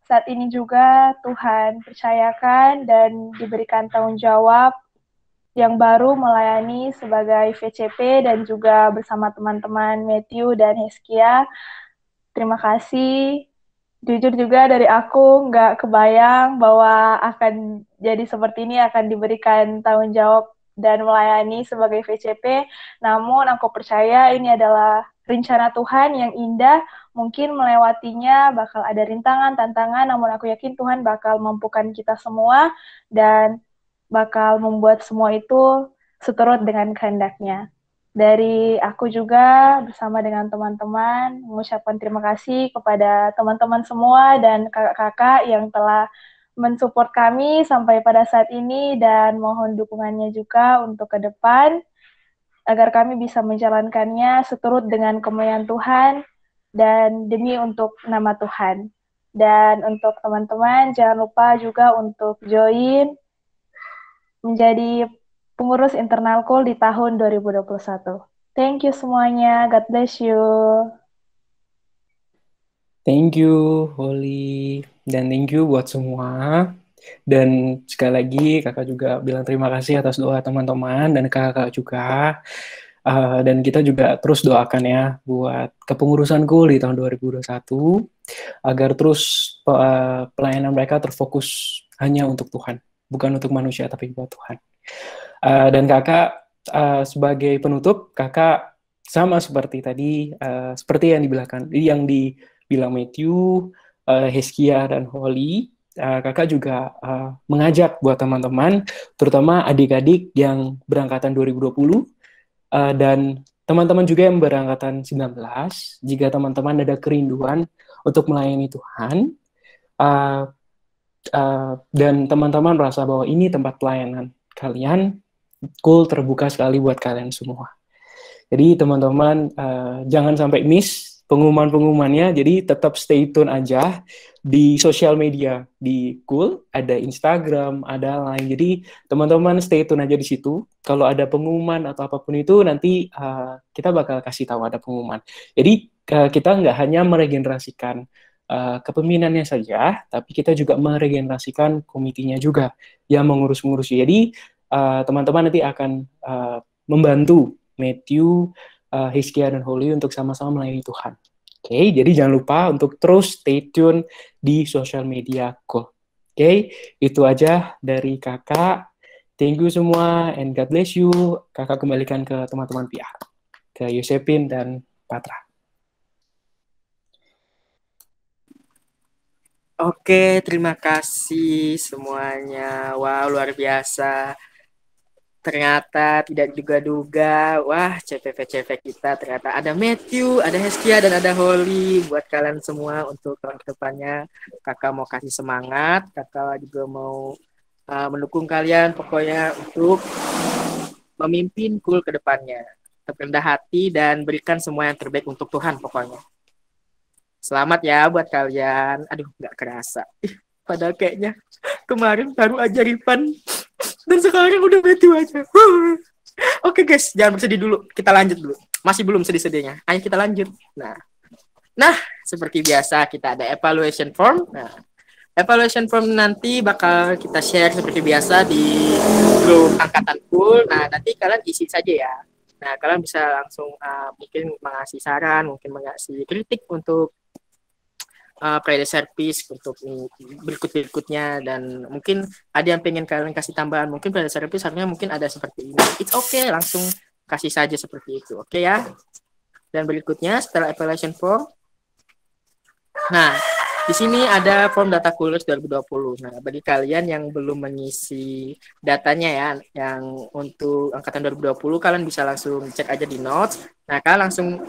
saat ini juga Tuhan percayakan dan diberikan tanggung jawab yang baru melayani sebagai VCP dan juga bersama teman-teman Matthew dan Heskia. Terima kasih. Jujur juga dari aku nggak kebayang bahwa akan jadi seperti ini, akan diberikan tanggung jawab dan melayani sebagai VCP. Namun aku percaya ini adalah rencana Tuhan yang indah. Mungkin melewatinya bakal ada rintangan, tantangan, namun aku yakin Tuhan bakal mampukan kita semua dan bakal membuat semua itu seturut dengan kehendaknya. Dari aku juga bersama dengan teman-teman mengucapkan terima kasih kepada teman-teman semua dan kakak-kakak yang telah mensupport kami sampai pada saat ini, dan mohon dukungannya juga untuk ke depan agar kami bisa menjalankannya seturut dengan kemuliaan Tuhan dan demi untuk nama Tuhan. Dan untuk teman-teman jangan lupa juga untuk join menjadi pengurus internal KUL di tahun 2021. Thank you semuanya. God bless you. Thank you, Holly. Dan thank you buat semua. Dan sekali lagi, kakak juga bilang terima kasih atas doa teman-teman dan kakak juga. Dan kita juga terus doakan ya buat kepengurusan KUL di tahun 2021 agar terus pelayanan mereka terfokus hanya untuk Tuhan, bukan untuk manusia tapi buat Tuhan. Dan kakak sebagai penutup, kakak sama seperti tadi, seperti yang dibilang Matthew, Heskia dan Holly, kakak juga mengajak buat teman-teman, terutama adik-adik yang berangkatan 2020 dan teman-teman juga yang berangkatan 19, jika teman-teman ada kerinduan untuk melayani Tuhan, dan teman-teman merasa bahwa ini tempat pelayanan kalian, KUL terbuka sekali buat kalian semua. Jadi teman-teman jangan sampai miss pengumuman-pengumumannya, jadi tetap stay tune aja di sosial media di KUL, ada Instagram, ada Line, jadi teman-teman stay tune aja di situ. Kalau ada pengumuman atau apapun itu nanti kita bakal kasih tahu ada pengumuman. Jadi kita nggak hanya meregenerasikan kepemimpinannya saja, tapi kita juga meregenerasikan komitinya juga yang mengurus-ngurus. Jadi teman-teman nanti akan membantu Matthew, Heskia, dan Holly untuk sama-sama melayani Tuhan. Oke, jadi jangan lupa untuk terus stay tune di sosial media KUL. Oke, itu aja dari kakak. Thank you semua, and God bless you. Kakak kembalikan ke teman-teman PR, ke Yosepin dan Patra. Oke, terima kasih semuanya. Wow, luar biasa. Ternyata tidak diduga-duga, wah CPV kita ternyata ada Matthew, ada Heskia, dan ada Holly. Buat kalian semua untuk tahun kedepannya, kakak mau kasih semangat, kakak juga mau mendukung kalian pokoknya untuk memimpin KUL ke depannya. Rendah hati dan berikan semua yang terbaik untuk Tuhan pokoknya. Selamat ya buat kalian. Aduh, nggak kerasa. Padahal kayaknya kemarin baru aja Ripan dan sekarang udah Matthew aja. Oke guys, jangan bersedih dulu. Kita lanjut dulu. Masih belum sedih-sedihnya. Ayo kita lanjut. Nah, Nah, seperti biasa kita ada evaluation form. Nah, evaluation form nanti bakal kita share seperti biasa di grup angkatan pool. Nah, nanti kalian isi saja ya. Nah, kalian bisa langsung mungkin mengasih saran, mungkin mengasih kritik untuk Friday service untuk berikutnya, dan mungkin ada yang pengen kalian kasih tambahan, mungkin Friday service harusnya mungkin ada seperti ini. It's okay, langsung kasih saja seperti itu. Oke ya. Dan berikutnya setelah evaluation form, nah, di sini ada form data kulus 2020. Nah, bagi kalian yang belum mengisi datanya ya, yang untuk angkatan 2020, kalian bisa langsung cek aja di notes. Nah, kalian langsung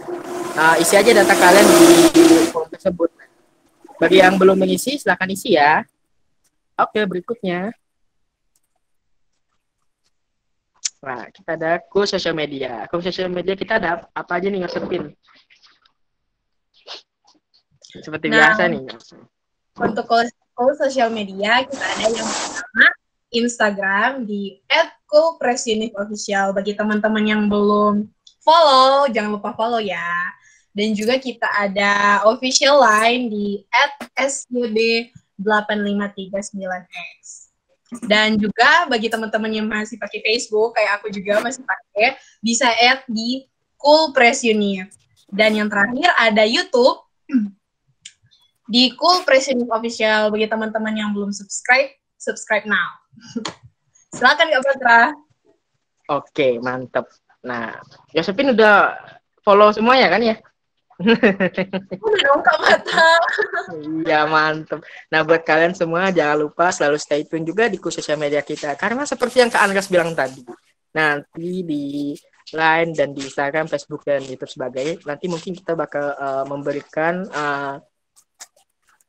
isi aja data kalian di form tersebut. Bagi yang belum mengisi, silakan isi ya. Oke, berikutnya. Nah, kita ada cool social media. Cool social media kita ada apa aja nih, ngasepin? Seperti biasa nih. Untuk cool social media, kita ada yang pertama Instagram di @coolpressunifofficial. Bagi teman-teman yang belum follow, jangan lupa follow ya. Dan juga kita ada official line di @sud8539x. Dan juga bagi teman-teman yang masih pakai Facebook, kayak aku juga masih pakai, bisa add di Cool Press Unif. Dan yang terakhir ada YouTube di Cool Press Unif Official. Bagi teman-teman yang belum subscribe now. Silakan Kak Patra. Oke, mantap. Nah, Yosepin udah follow semuanya kan ya? Udah dong Kak Patra. Iya, mantap. Nah, buat kalian semua jangan lupa selalu stay tune juga di sosial media kita. Karena seperti yang Kak Andreas bilang tadi, nanti di Line dan di Instagram, Facebook, dan YouTube sebagainya, nanti mungkin kita bakal memberikan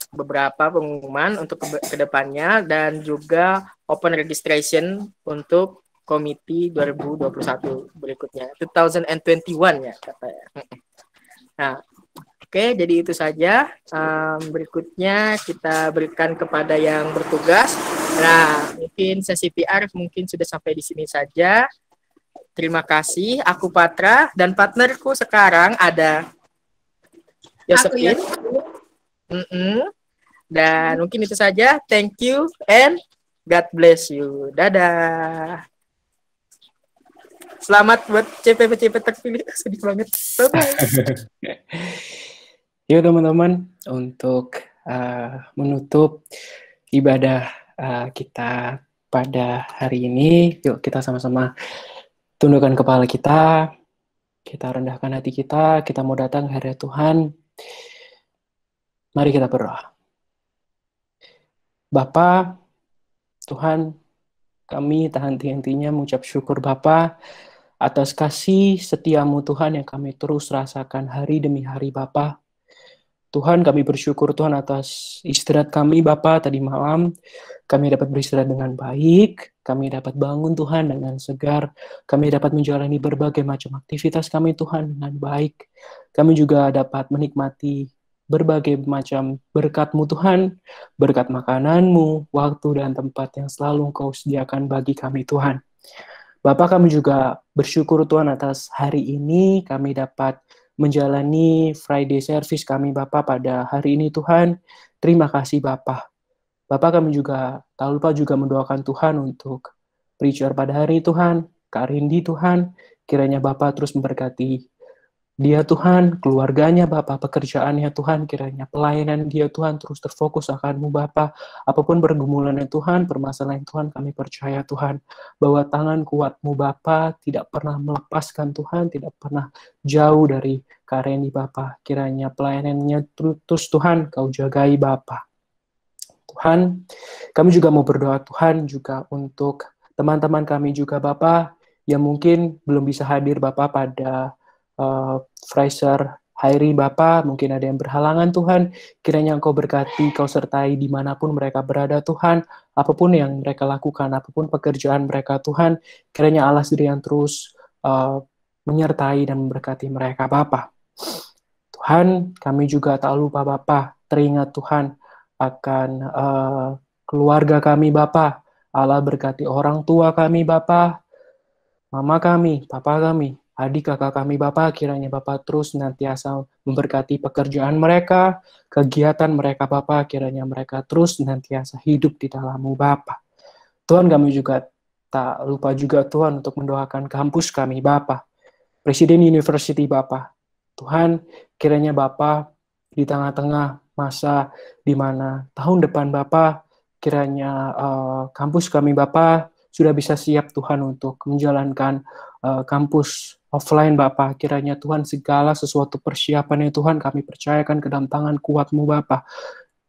beberapa pengumuman untuk kedepannya, dan juga open registration untuk komite 2021 berikutnya, 2021 ya katanya. Nah, oke, jadi itu saja. Berikutnya kita berikan kepada yang bertugas. Nah, mungkin sesi PR mungkin sudah sampai di sini saja. Terima kasih. Aku Patra, dan partnerku sekarang ada Yosepin. Dan mungkin itu saja. Thank you and God bless you. Dadah. Selamat buat CPP terpilih. Sedih banget. Bye-bye. Yuk teman-teman, untuk menutup ibadah kita pada hari ini, yuk kita sama-sama tundukkan kepala kita rendahkan hati kita mau datang ke hadirat Tuhan. Mari kita berdoa. Bapa, Tuhan, kami tak henti-hentinya mengucap syukur Bapa atas kasih setiamu Tuhan yang kami terus rasakan hari demi hari Bapa. Tuhan, kami bersyukur Tuhan atas istirahat kami Bapa tadi malam. Kami dapat beristirahat dengan baik, kami dapat bangun Tuhan dengan segar, kami dapat menjalani berbagai macam aktivitas kami Tuhan dengan baik. Kami juga dapat menikmati berbagai macam berkat-Mu Tuhan, berkat makanan-Mu, waktu dan tempat yang selalu Engkau sediakan bagi kami Tuhan. Bapak, kami juga bersyukur Tuhan atas hari ini kami dapat menjalani Friday service kami Bapak pada hari ini Tuhan. Terima kasih Bapak. Bapak, kami juga tak lupa juga mendoakan Tuhan untuk preacher pada hari ini Tuhan, Kak Rindi Tuhan, kiranya Bapak terus memberkati dia Tuhan, keluarganya Bapak, pekerjaannya Tuhan, kiranya pelayanan dia Tuhan terus terfokus akan-Mu Bapak. Apapun pergumulannya Tuhan, permasalahan Tuhan, kami percaya Tuhan bahwa tangan kuat-Mu Bapak tidak pernah melepaskan Tuhan, tidak pernah jauh dari Kak Rindi Bapak. Kiranya pelayanannya terus Tuhan Kau jagai Bapak. Tuhan, kami juga mau berdoa Tuhan juga untuk teman-teman kami juga Bapak yang mungkin belum bisa hadir Bapak pada Fraser Hairi Bapak, mungkin ada yang berhalangan Tuhan, kiranya Engkau berkati, Kau sertai dimanapun mereka berada Tuhan, apapun yang mereka lakukan, apapun pekerjaan mereka Tuhan, kiranya Allah sendiri yang terus menyertai dan memberkati mereka Bapak. Tuhan, kami juga tak lupa Bapak, teringat Tuhan akan keluarga kami Bapak, Allah berkati orang tua kami Bapak, mama kami, papa kami, adik kakak kami Bapa, kiranya Bapa terus nantiasa memberkati pekerjaan mereka, kegiatan mereka Bapa, kiranya mereka terus nantiasa hidup di dalam-Mu Bapa. Tuhan, kami juga tak lupa juga Tuhan untuk mendoakan kampus kami Bapa, Presiden University Bapa. Tuhan, kiranya Bapa di tengah-tengah masa di mana tahun depan Bapa, kiranya kampus kami Bapa sudah bisa siap Tuhan untuk menjalankan kampus offline Bapa. Kiranya Tuhan segala sesuatu persiapannya Tuhan kami percayakan ke dalam tangan kuat-Mu Bapa.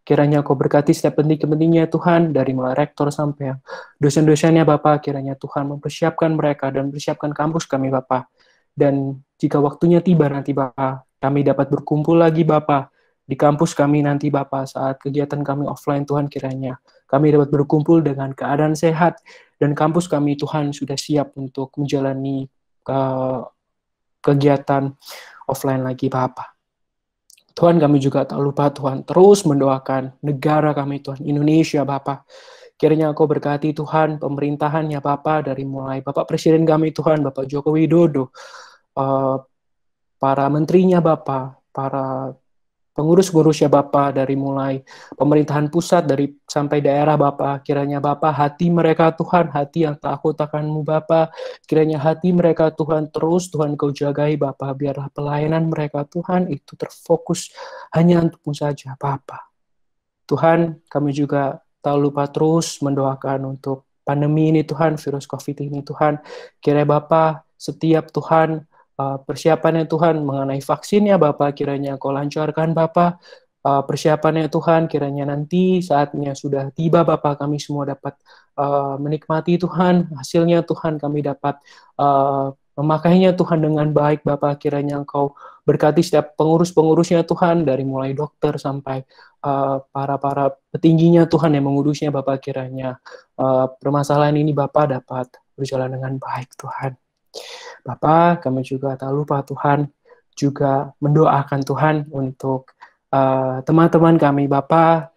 Kiranya Kau berkati setiap penting-pentingnya Tuhan, dari mulai rektor sampai dosen-dosennya Bapa. Kiranya Tuhan mempersiapkan mereka dan mempersiapkan kampus kami Bapa. Dan jika waktunya tiba nanti Bapa, kami dapat berkumpul lagi Bapa di kampus kami nanti Bapa saat kegiatan kami offline Tuhan, kiranya kami dapat berkumpul dengan keadaan sehat dan kampus kami Tuhan sudah siap untuk menjalani kegiatan offline lagi Bapa. Tuhan, kami juga tak lupa Tuhan terus mendoakan negara kami Tuhan, Indonesia Bapa. Kiranya Kau berkati Tuhan pemerintahannya Bapa, dari mulai Bapak Presiden kami Tuhan, Bapak Joko Widodo, para menterinya Bapa, para pengurus-pengurusnya Bapa, dari mulai pemerintahan pusat dari sampai daerah Bapa. Kiranya Bapa hati mereka Tuhan, hati yang takut akan-Mu Bapa. Kiranya hati mereka Tuhan terus Tuhan Kau jagai Bapa, biarlah pelayanan mereka Tuhan itu terfokus hanya untuk-Mu saja Bapa. Tuhan, kami juga tak lupa terus mendoakan untuk pandemi ini Tuhan, virus COVID ini Tuhan. Kiranya Bapa setiap Tuhan persiapannya Tuhan mengenai vaksinnya Bapak, kiranya Kau lancarkan Bapak, persiapannya Tuhan, kiranya nanti saatnya sudah tiba Bapak, kami semua dapat menikmati Tuhan, hasilnya Tuhan kami dapat memakainya Tuhan dengan baik Bapak. Kiranya Engkau berkati setiap pengurus-pengurusnya Tuhan, dari mulai dokter sampai para petingginya Tuhan yang mengurusnya Bapak. Kiranya permasalahan ini Bapak dapat berjalan dengan baik Tuhan. Bapa, kami juga tak lupa Tuhan juga mendoakan Tuhan untuk teman-teman kami Bapa,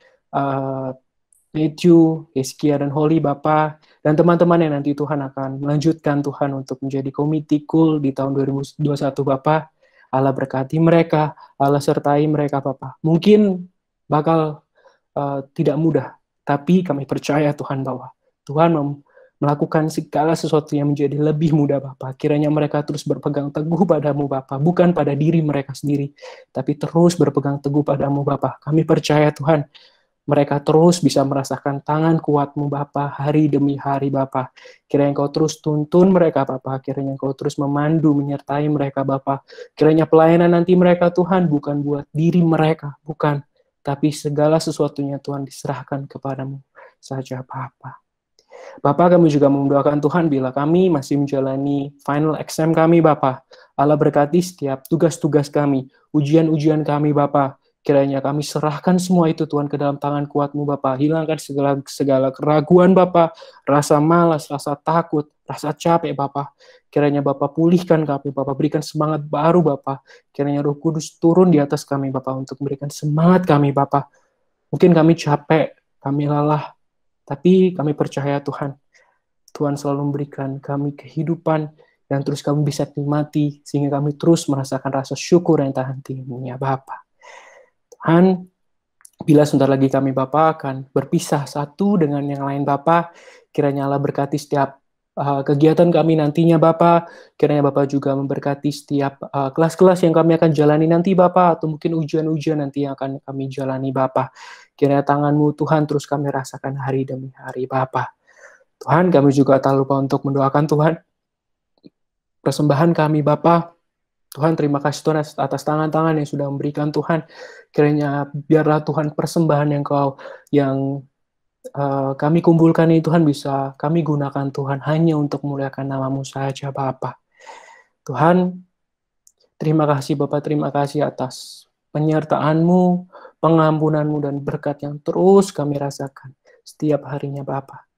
Matthew, Heskia, dan Holly Bapa, dan teman-teman yang nanti Tuhan akan melanjutkan Tuhan untuk menjadi komite cool di tahun 2021 Bapa. Allah berkati mereka, Allah sertai mereka Bapa. Mungkin bakal tidak mudah, tapi kami percaya Tuhan bahwa Tuhan melakukan segala sesuatu yang menjadi lebih mudah Bapa. Kiranya mereka terus berpegang teguh padamu Bapa, bukan pada diri mereka sendiri, tapi terus berpegang teguh padamu Bapa. Kami percaya Tuhan, mereka terus bisa merasakan tangan kuat-Mu Bapa hari demi hari Bapa. Kiranya Engkau terus tuntun mereka Bapa, kiranya Engkau terus memandu, menyertai mereka Bapa. Kiranya pelayanan nanti mereka Tuhan bukan buat diri mereka, bukan, tapi segala sesuatunya Tuhan diserahkan kepadamu saja Bapa. Bapak, kami juga mendoakan Tuhan bila kami masih menjalani final exam kami, Bapak. Allah berkati setiap tugas-tugas kami, ujian-ujian kami, Bapak. Kiranya kami serahkan semua itu, Tuhan, ke dalam tangan kuat-Mu, Bapak. Hilangkan segala keraguan, Bapak. Rasa malas, rasa takut, rasa capek, Bapak. Kiranya Bapak pulihkan kami, Bapak. Berikan semangat baru, Bapak. Kiranya Roh Kudus turun di atas kami, Bapak, untuk memberikan semangat kami, Bapak. Mungkin kami capek, kami lelah, tapi kami percaya Tuhan, Tuhan selalu memberikan kami kehidupan yang terus kami bisa nikmati, sehingga kami terus merasakan rasa syukur yang tak henti-hentinya Bapa. Tuhan, bila sebentar lagi kami Bapa akan berpisah satu dengan yang lain Bapa, kiranya Allah berkati setiap kegiatan kami nantinya Bapa, kiranya Bapa juga memberkati setiap kelas-kelas yang kami akan jalani nanti Bapa, atau mungkin ujian-ujian nanti yang akan kami jalani Bapa. Kiranya tangan-Mu Tuhan terus kami rasakan hari demi hari Bapa. Tuhan, kami juga tak lupa untuk mendoakan Tuhan persembahan kami Bapa. Tuhan, terima kasih Tuhan atas tangan-tangan yang sudah memberikan Tuhan. Kiranya biarlah Tuhan persembahan yang kami kumpulkan ini Tuhan bisa kami gunakan Tuhan hanya untuk memuliakan nama-Mu saja Bapa. Tuhan, terima kasih Bapa, terima kasih atas penyertaan-Mu, pengampunan-Mu, dan berkat yang terus kami rasakan setiap harinya Bapa.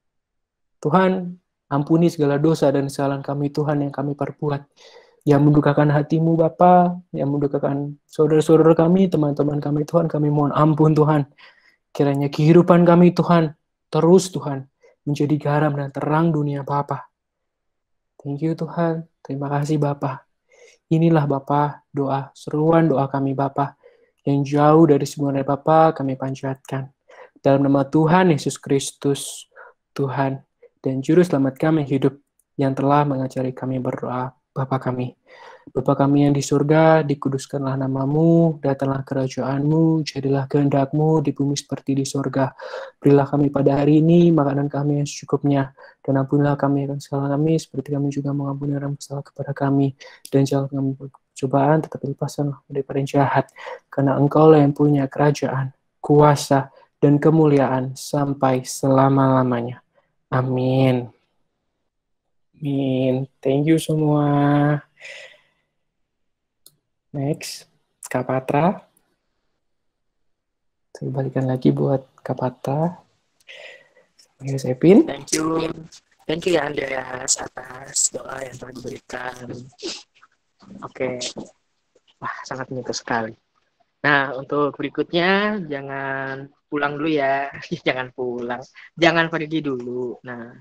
Tuhan, ampuni segala dosa dan kesalahan kami Tuhan yang kami perbuat, yang mendukakan hati-Mu Bapa, yang mendukakan saudara-saudara kami, teman-teman kami Tuhan, kami mohon ampun Tuhan. Kiranya kehidupan kami Tuhan, terus Tuhan, menjadi garam dan terang dunia Bapa. Thank you Tuhan, terima kasih Bapa. Inilah Bapa, seruan doa kami Bapa, yang jauh dari semua dari Bapa kami panjatkan. Dalam nama Tuhan Yesus Kristus, Tuhan dan Juru Selamat kami hidup, yang telah mengajari kami berdoa, Bapa kami. Bapa kami yang di surga, dikuduskanlah namamu, datanglah kerajaanmu, jadilah kehendakmu di bumi seperti di surga. Berilah kami pada hari ini makanan kami yang secukupnya, dan ampunilah kami akan kesalahan kami, seperti kami juga mengampuni orang bersalah kepada kami. Dan jangan kami percobaan, tetapi lepaskanlah daripada yang jahat, karena Engkau lah yang punya kerajaan, kuasa, dan kemuliaan sampai selama-lamanya. Amin. Amin. Thank you semua. Next, Kak Patra. Saya balikan lagi buat Kak Patra. Sepin. Thank you ya Andreas atas doa yang telah diberikan. Oke, wah sangat menyentuh sekali. Nah untuk berikutnya jangan pulang dulu ya, jangan pergi dulu. Nah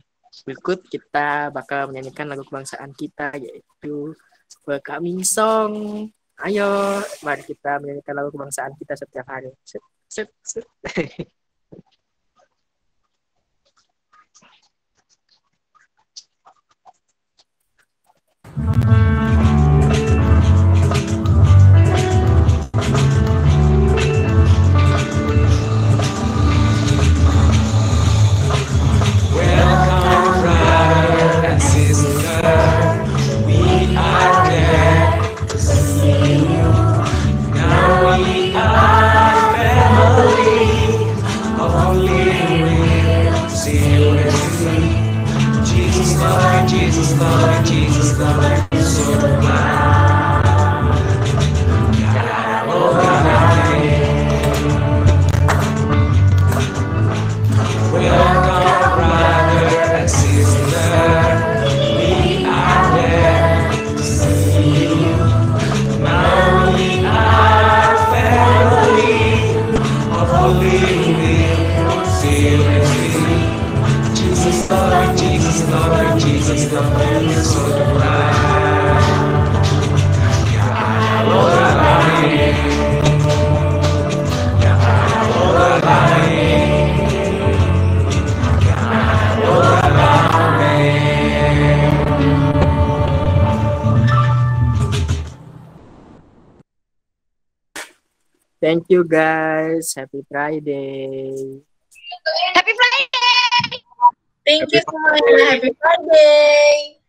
berikut kita bakal menyanyikan lagu kebangsaan kita yaitu Welcoming Song. Ayo, mari kita menyanyikan lagu kebangsaan kita setiap hari. Set. Welcome, brother and sister. We are glad to see you. Now we are family of only will see you and see. Jesus Lord, Jesus Lord, Jesus Lord, so glad. Welcome, brother and sister. We are glad to see you. Now we are family of holy will see you and see. Jesus Lord, Jesus Lord, Jesus Lord, so glad. Thank you guys. Happy Friday. Happy Friday. Thank you semuanya. Happy Friday.